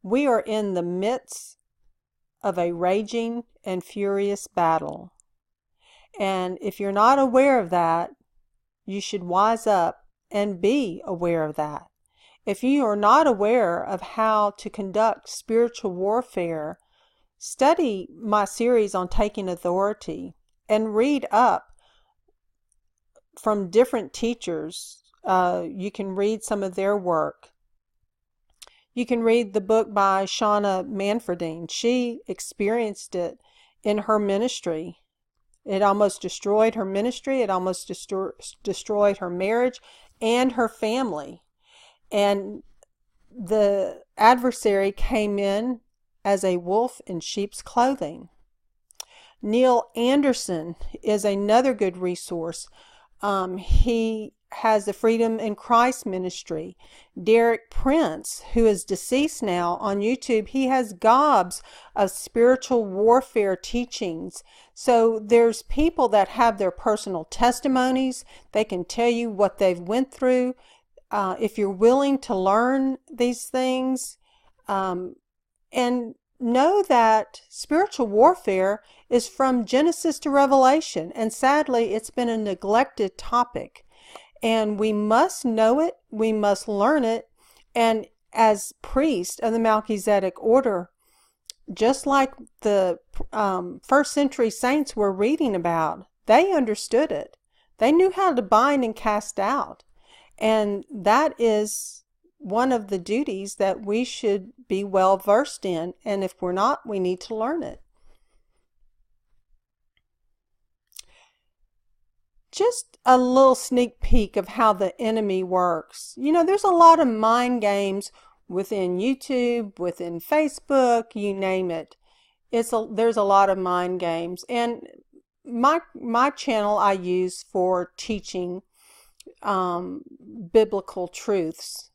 S1: We are in the midst of a raging and furious battle. And if you're not aware of that, you should wise up and be aware of that. If you are not aware of how to conduct spiritual warfare, study my series on taking authority and read up from different teachers. You can read some of their work. You can read the book by Shauna Manfredine. She experienced it in her ministry. It almost destroyed her ministry. It almost destroyed her marriage and her family. And the adversary came in as a wolf in sheep's clothing. Neil Anderson is another good resource. He has the Freedom in Christ ministry. Derek Prince, who is deceased now, on YouTube, he has gobs of spiritual warfare teachings. So there's people that have their personal testimonies. They can tell you what they've went through. If you're willing to learn these things, and know that spiritual warfare is from Genesis to Revelation, and sadly it's been a neglected topic. And we must know it, we must learn it, and as priests of the Melchizedek order, just like the first century saints were reading about, they understood it. They knew how to bind and cast out. And that is one of the duties that we should be well versed in. And if we're not, we need to learn it. Just a little sneak peek of how the enemy works. You know, there's a lot of mind games within YouTube, within Facebook, you name it. There's a lot of mind games. And my channel I use for teaching biblical truths.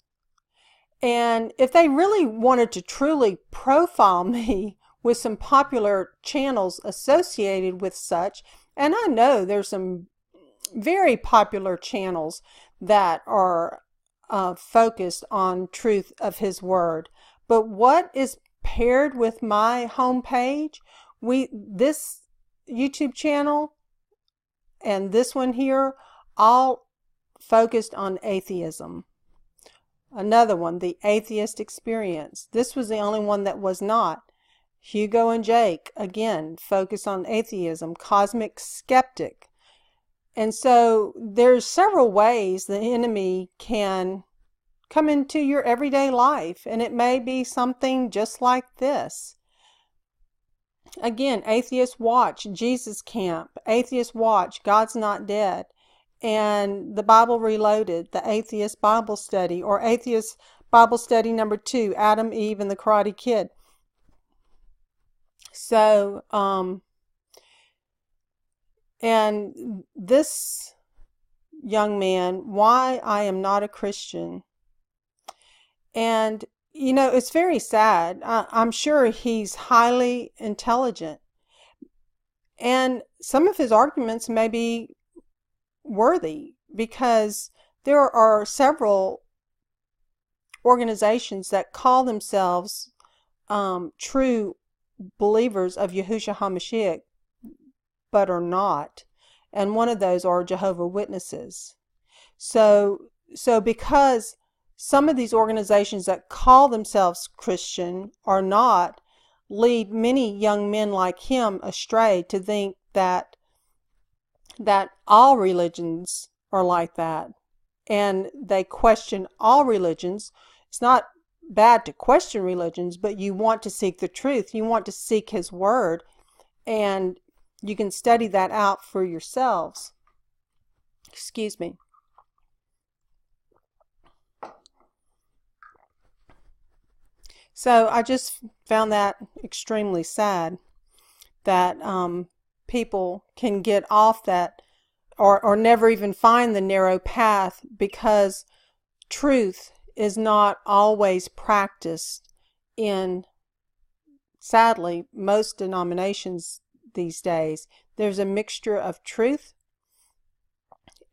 S1: And if they really wanted to truly profile me with some popular channels associated with such, and I know there's some very popular channels that are focused on truth of His Word. But what is paired with my homepage? This YouTube channel and this one here, all focused on atheism. Another one, the Atheist Experience. This was the only one that was not. Hugo and Jake, again, focus on atheism. Cosmic Skeptic. And so there's several ways the enemy can come into your everyday life, and it may be something just like this. Again, Atheist Watch, Jesus Camp, Atheist Watch, God's Not Dead, and the Bible Reloaded, the Atheist Bible Study, or Atheist Bible Study number 2, Adam, Eve, and the Karate Kid. So, and this young man, Why I Am Not a Christian. And, you know, it's very sad. I'm sure he's highly intelligent. And some of his arguments may be worthy, because there are several organizations that call themselves true believers of Yahushua HaMashiach, but are not. And one of those are Jehovah's Witnesses. So because some of these organizations that call themselves Christian are not, lead many young men like him astray to think that all religions are like that. And they question all religions. It's not bad to question religions, but you want to seek the truth. You want to seek His Word, and you can study that out for yourselves. Excuse me. So I just found that extremely sad that people can get off that or never even find the narrow path, because truth is not always practiced in, sadly, most denominations these days. There's a mixture of truth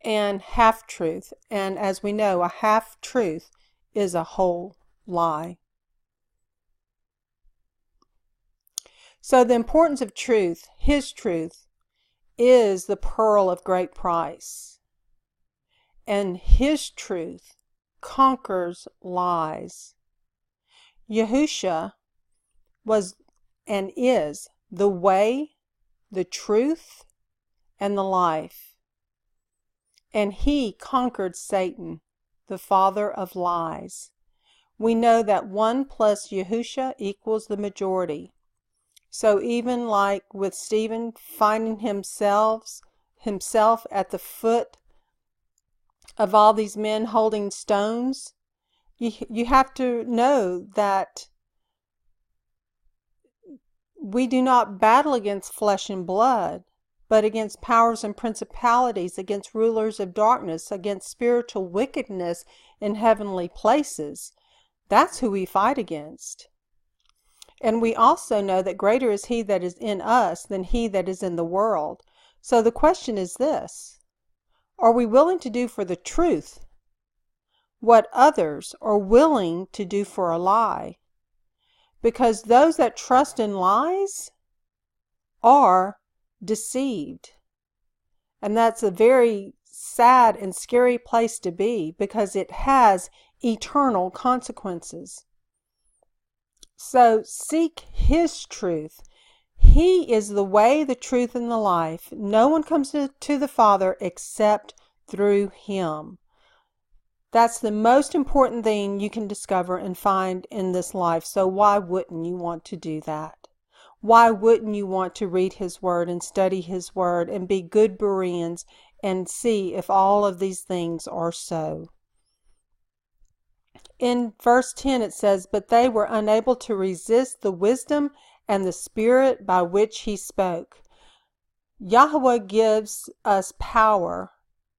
S1: and half-truth, and as we know, a half-truth is a whole lie. So the importance of truth, His truth, is the pearl of great price. And His truth conquers lies. Yahushua was and is the way, the truth, and the life. And He conquered Satan, the father of lies. We know that 1 plus Yahushua equals the majority. So even like with Stephen finding himself at the foot of all these men holding stones, you have to know that we do not battle against flesh and blood, but against powers and principalities, against rulers of darkness, against spiritual wickedness in heavenly places. That's who we fight against. And we also know that greater is He that is in us than he that is in the world. So the question is this: are we willing to do for the truth what others are willing to do for a lie? Because those that trust in lies are deceived. And that's a very sad and scary place to be, because it has eternal consequences. So seek His truth. He is the way, the truth, and the life. No one comes to the Father except through Him. That's the most important thing you can discover and find in this life. So why wouldn't you want to do that? Why wouldn't you want to read His Word and study His Word and be good Bereans and see if all of these things are so? In verse 10 it says, "But they were unable to resist the wisdom and the spirit by which He spoke." Yahweh gives us power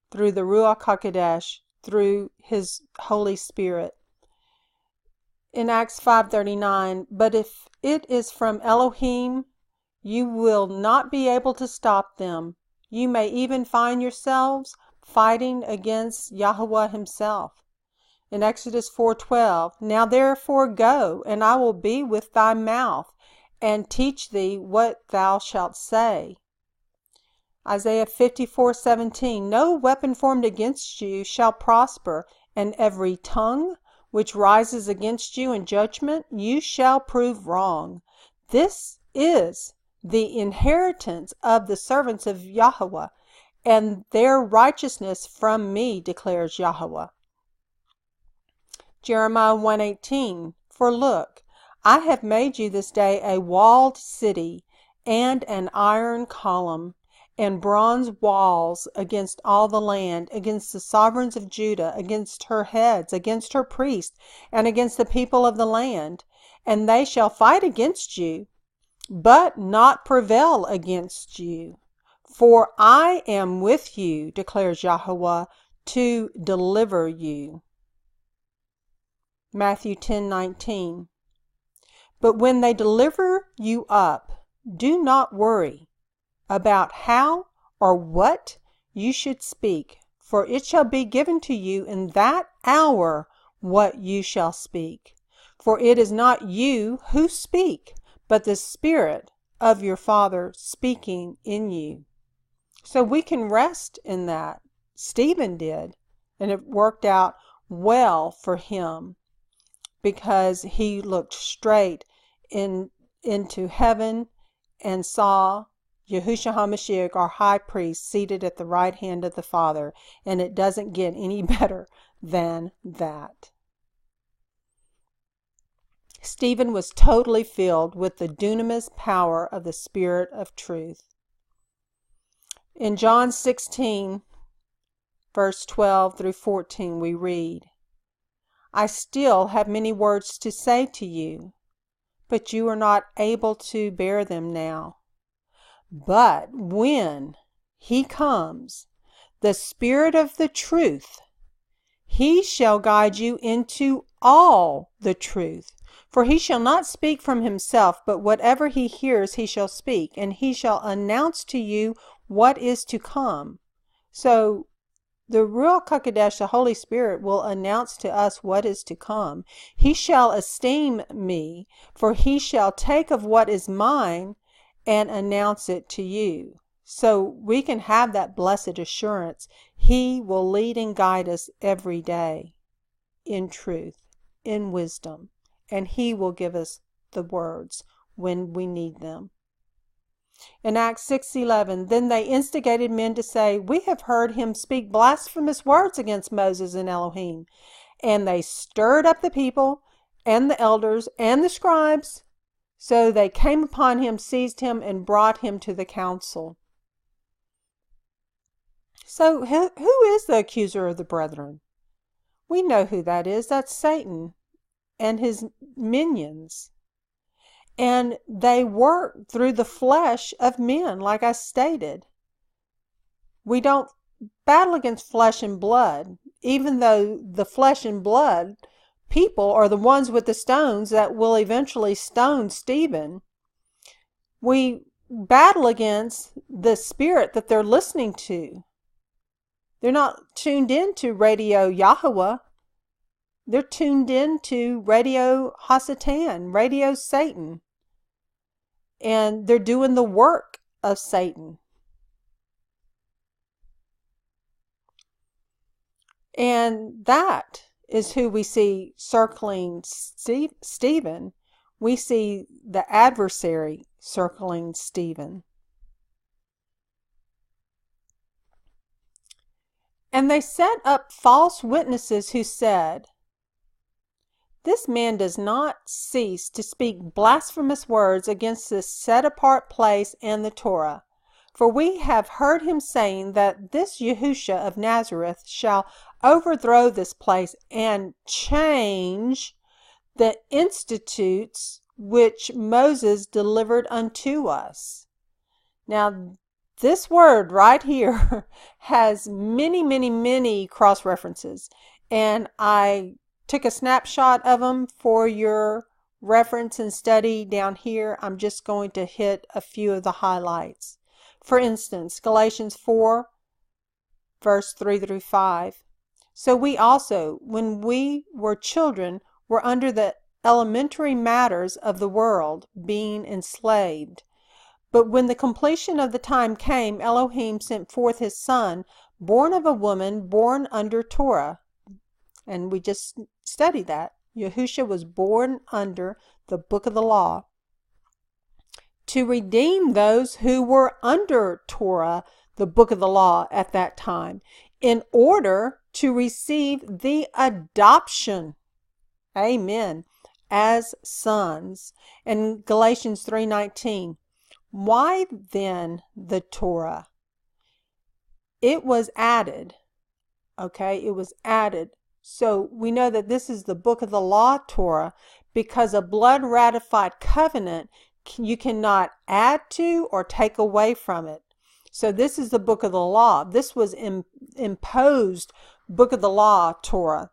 S1: through the Ruach HaKodesh, through His Holy Spirit. In Acts 5:39, "But if it is from Elohim, you will not be able to stop them. You may even find yourselves fighting against Yahweh Himself." In Exodus 4:12, "Now therefore go, and I will be with thy mouth, and teach thee what thou shalt say." Isaiah 54:17, "No weapon formed against you shall prosper, and every tongue which rises against you in judgment you shall prove wrong. This is the inheritance of the servants of Yahweh, and their righteousness from me, declares Yahweh." Jeremiah 1:18, "For look, I have made you this day a walled city, and an iron column, and bronze walls against all the land, against the sovereigns of Judah, against her heads, against her priests, and against the people of the land. And they shall fight against you, but not prevail against you. For I am with you, declares Yahweh, to deliver you." Matthew 10:19, "But when they deliver you up, do not worry about how or what you should speak, for it shall be given to you in that hour what you shall speak. For it is not you who speak, but the Spirit of your Father speaking in you. So we can rest in that. Stephen did, and it worked out well for him because he looked straight into heaven and saw Yahushua HaMashiach, our high priest, seated at the right hand of the Father, and it doesn't get any better than that. Stephen was totally filled with the dunamis power of the Spirit of truth. In John 16, verse 12 through 14, we read, I still have many words to say to you, but you are not able to bear them now. But when he comes, the Spirit of the truth, he shall guide you into all the truth. For he shall not speak from himself, but whatever he hears he shall speak, and he shall announce to you what is to come. So the Ruach HaKodesh, the Holy Spirit, will announce to us what is to come. He shall esteem me, for he shall take of what is mine and announce it to you. So we can have that blessed assurance. He will lead and guide us every day in truth, in wisdom, and he will give us the words when we need them. In Acts 6:11, then they instigated men to say, we have heard him speak blasphemous words against Moses and Elohim. And they stirred up the people and the elders and the scribes. So they came upon him, seized him, and brought him to the council. So who is the accuser of the brethren? We know who that is. That's Satan and his minions. And they work through the flesh of men, like I stated. We don't battle against flesh and blood, even though the flesh and blood people are the ones with the stones that will eventually stone Stephen. We battle against the spirit that they're listening to. They're not tuned into Radio Yahweh. They're tuned into Radio Hasatan, Radio Satan. And they're doing the work of Satan. And that is who we see circling Stephen. We see the adversary circling Stephen. And they set up false witnesses who said, this man does not cease to speak blasphemous words against this set-apart place and the Torah. For we have heard him saying that this Yahushua of Nazareth shall overthrow this place and change the institutes which Moses delivered unto us. Now, this word right here has many, many, many cross-references, and I took a snapshot of them for your reference and study down here. I'm just going to hit a few of the highlights. For instance, Galatians 4, verse 3 through 5. So we also, when we were children, were under the elementary matters of the world, being enslaved. But when the completion of the time came, Elohim sent forth his Son, born of a woman, born under Torah. And we just studied that. Yahushua was born under the book of the law to redeem those who were under Torah, the book of the law at that time, in order to receive the adoption, amen, as sons. And Galatians 3:19, why then the Torah? It was added, okay, it was added. So we know that this is the book of the law, Torah, because a blood ratified covenant you cannot add to or take away from it. So this is the book of the law. This was imposed book of the law, Torah,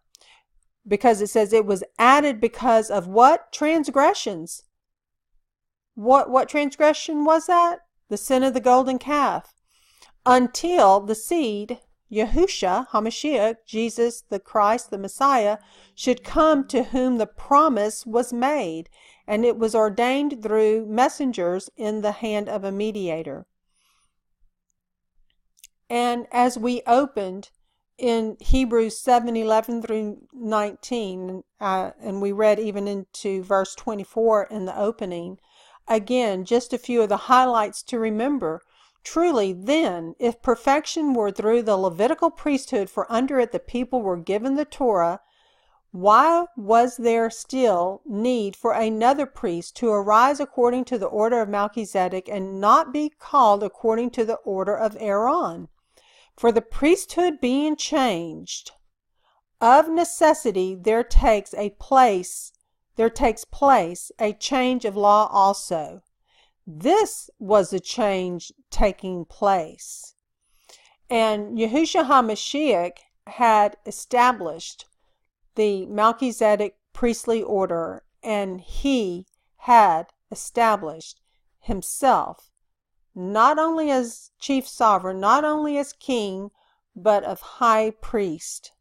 S1: because it says it was added because of what? Transgressions. What transgression was that? The sin of the golden calf. until the seed, Yahusha, HaMashiach, Jesus, the Christ, the Messiah, should come, to whom the promise was made, and it was ordained through messengers in the hand of a mediator. And as we opened in Hebrews 7:11 through 19, and we read even into verse 24 in the opening, again, just a few of the highlights to remember. Truly, then, if perfection were through the Levitical priesthood, for under it the people were given the Torah, why was there still need for another priest to arise according to the order of Melchizedek and not be called according to the order of Aaron? For the priesthood being changed, of necessity there takes place a change of law also. This was the change taking place. And Yahushua HaMashiach had established the Melchizedek priestly order, and he had established himself not only as chief sovereign, not only as king, but of high priest.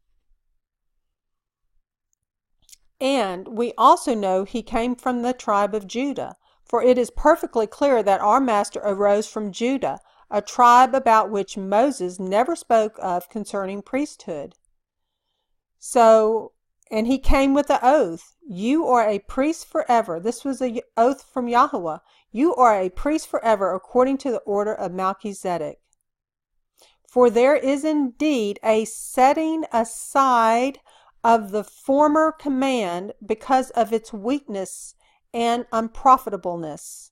S1: And we also know he came from the tribe of Judah, for it is perfectly clear that our master arose from Judah, a tribe about which Moses never spoke of concerning priesthood. So, and he came with the oath, you are a priest forever. This was an oath from Yahweh. You are a priest forever according to the order of Melchizedek. For there is indeed a setting aside of the former command because of its weakness and unprofitableness.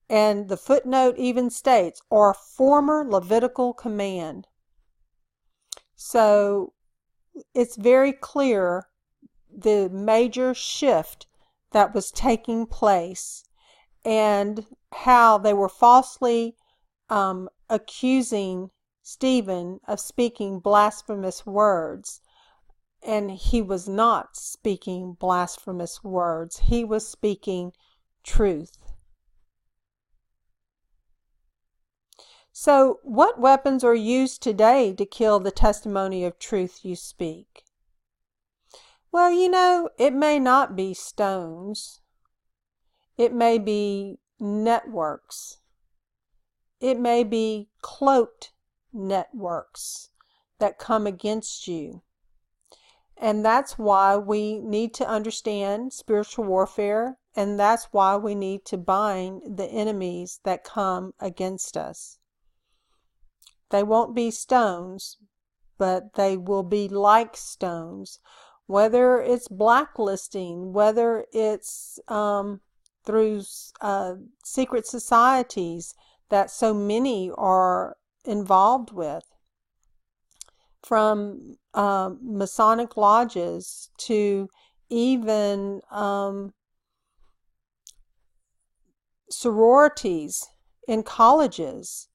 S1: And the footnote even states, our former Levitical command. So it's very clear the major shift that was taking place and how they were falsely accusing Stephen of speaking blasphemous words. And he was not speaking blasphemous words. He was speaking truth. So, what weapons are used today to kill the testimony of truth you speak? Well, it may not be stones. It may be networks. It may be cloaked networks that come against you. And that's why we need to understand spiritual warfare, and that's why we need to bind the enemies that come against us. They won't be stones, but they will be like stones. Whether it's blacklisting, whether it's through secret societies that so many are involved with, from Masonic lodges to even sororities in colleges.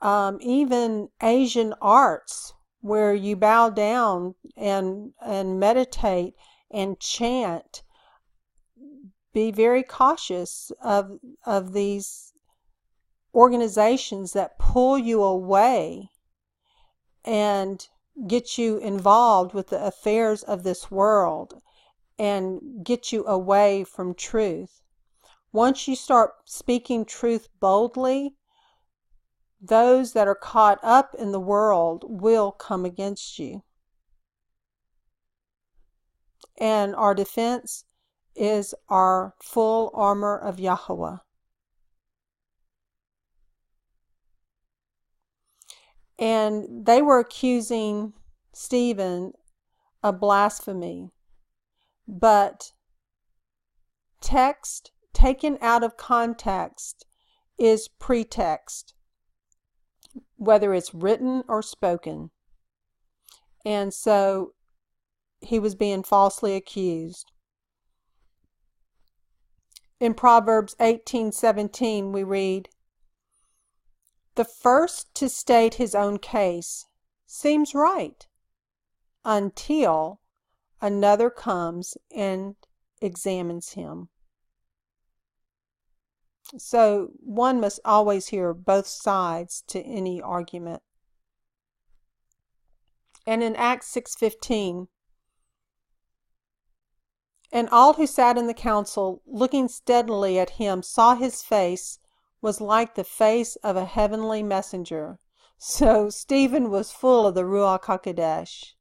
S1: Even Asian arts, where you bow down and meditate and chant. Be very cautious of these organizations that pull you away and get you involved with the affairs of this world and get you away from truth. Once you start speaking truth boldly, those that are caught up in the world will come against you. And our defense is our full armor of Yahweh. And they were accusing Stephen of blasphemy. But text taken out of context is pretext, whether it's written or spoken. And so he was being falsely accused. In Proverbs 18:17 we read, "The first to state his own case seems right until another comes and examines him." So one must always hear both sides to any argument. And in Acts 6:15, and all who sat in the council, looking steadily at him, saw his face was like the face of a heavenly messenger. So Stephen was full of the Ruach HaKodesh.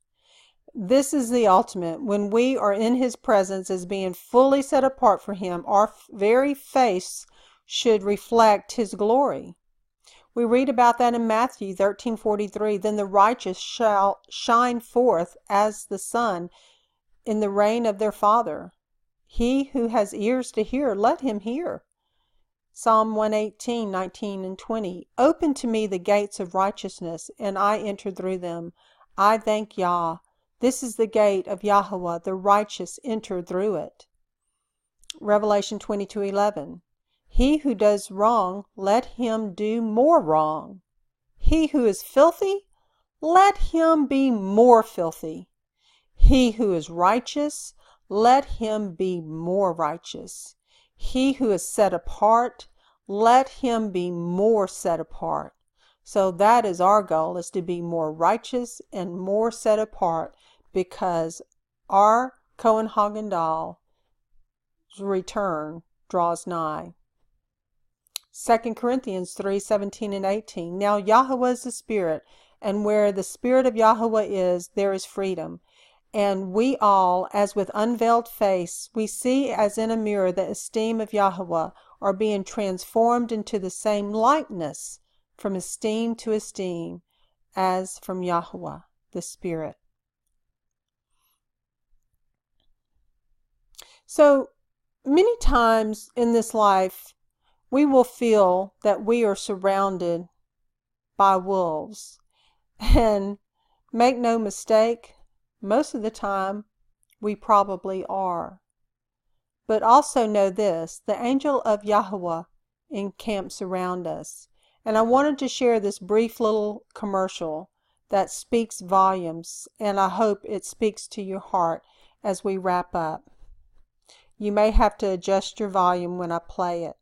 S1: This is the ultimate. When we are in his presence as being fully set apart for him, our very face should reflect his glory. We read about that in Matthew 13:43. Then the righteous shall shine forth as the sun in the reign of their Father. He who has ears to hear, let him hear. Psalm 118:19 and 20. Open to me the gates of righteousness, and I enter through them. I thank Yah. This is the gate of Yahweh, the righteous enter through it. Revelation 22:11. He who does wrong, let him do more wrong. He who is filthy, let him be more filthy. He who is righteous, let him be more righteous. He who is set apart, let him be more set apart. So that is our goal, is to be more righteous and more set apart, because our Cohen Hagendal's return draws nigh. 2 Corinthians 3:17 and 18. Now Yahweh is the Spirit, and where the Spirit of Yahweh is, there is freedom. And we all, as with unveiled face, we see as in a mirror the esteem of Yahweh, are being transformed into the same likeness, from esteem to esteem, as from Yahweh, the Spirit. So many times in this life, we will feel that we are surrounded by wolves. And make no mistake, most of the time we probably are. But also know this, the angel of Yahweh encamps around us. And I wanted to share this brief little commercial that speaks volumes, and I hope it speaks to your heart as we wrap up. You may have to adjust your volume when I play it.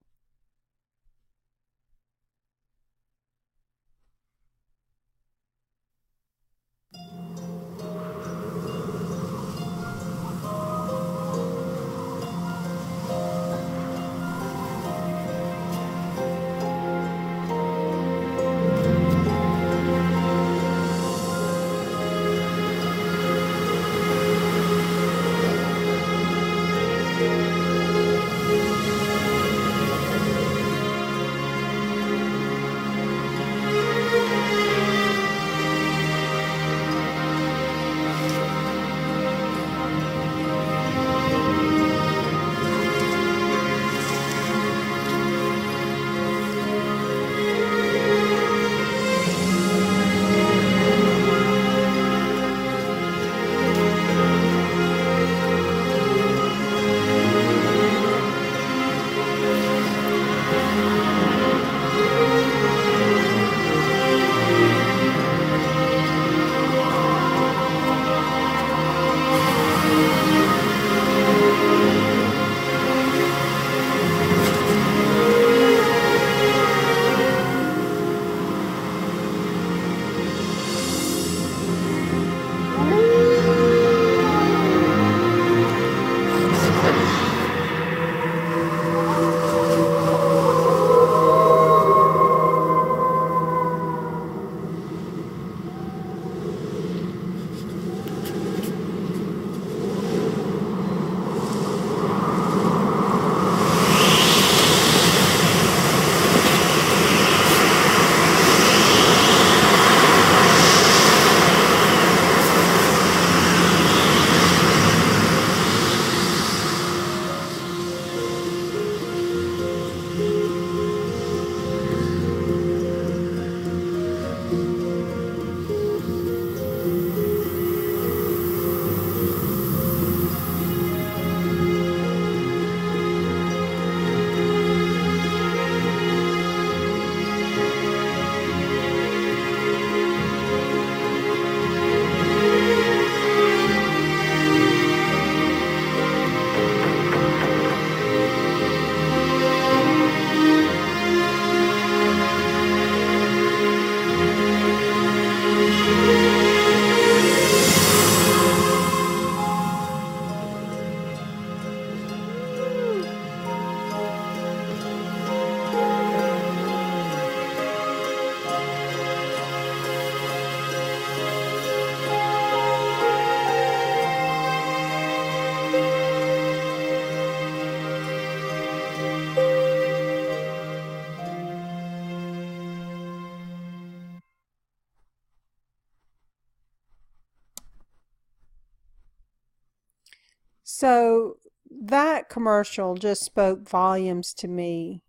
S1: So that commercial just spoke volumes to me,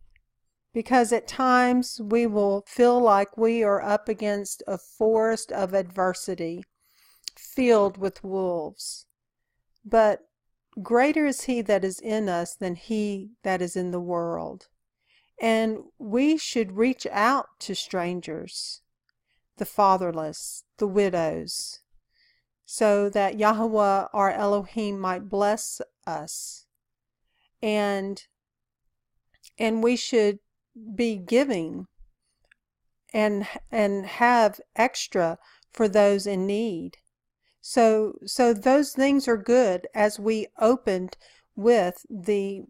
S1: because at times we will feel like we are up against a forest of adversity filled with wolves. But greater is he that is in us than he that is in the world. And we should reach out to strangers, the fatherless, the widows, so that Yahweh our Elohim might bless us. And we should be giving and have extra for those in need. So those things are good, as we opened with the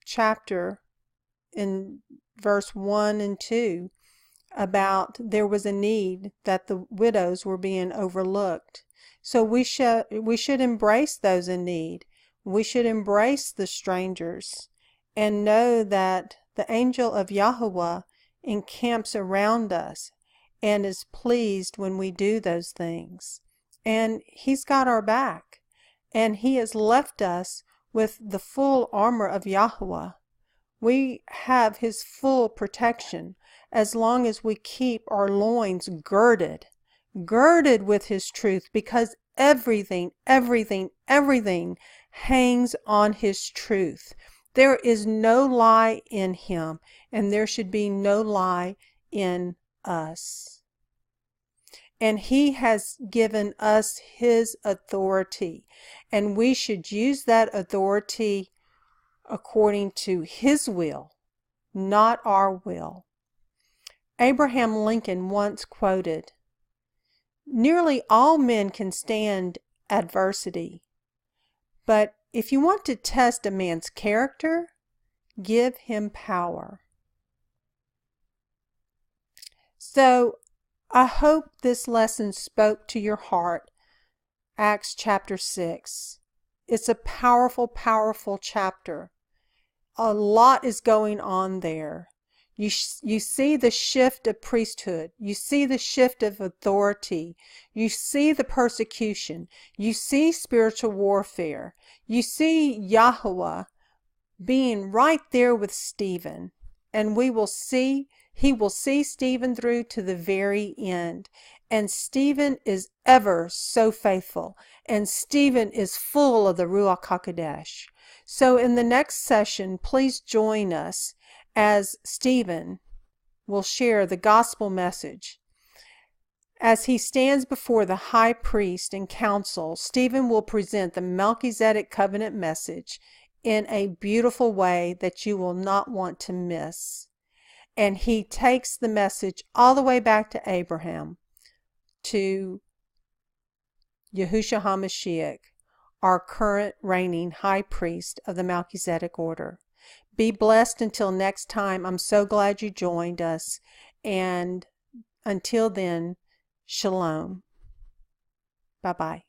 S1: chapter in verse 1 and 2 about there was a need, that the widows were being overlooked. So we should embrace those in need. We should embrace the strangers and know that the angel of Yahweh encamps around us and is pleased when we do those things. And he's got our back, and he has left us with the full armor of Yahweh. We have his full protection as long as we keep our loins girded with his truth, because everything hangs on his truth. There is no lie in him, and there should be no lie in us. And he has given us his authority, and we should use that authority according to his will, not our will. Abraham Lincoln once quoted, "Nearly all men can stand adversity, but if you want to test a man's character, give him power." So I hope this lesson spoke to your heart. Acts chapter 6. It's a powerful, powerful chapter. A lot is going on there. You see the shift of priesthood. You see the shift of authority. You see the persecution. You see spiritual warfare. You see Yahweh being right there with Stephen. And he will see Stephen through to the very end. And Stephen is ever so faithful. And Stephen is full of the Ruach HaKodesh. So in the next session, please join us as Stephen will share the gospel message. As he stands before the high priest and council, Stephen will present the Melchizedek covenant message in a beautiful way that you will not want to miss. And he takes the message all the way back to Abraham, to Yahushua HaMashiach, our current reigning high priest of the Melchizedek order. Be blessed until next time. I'm so glad you joined us. And until then, shalom. Bye-bye.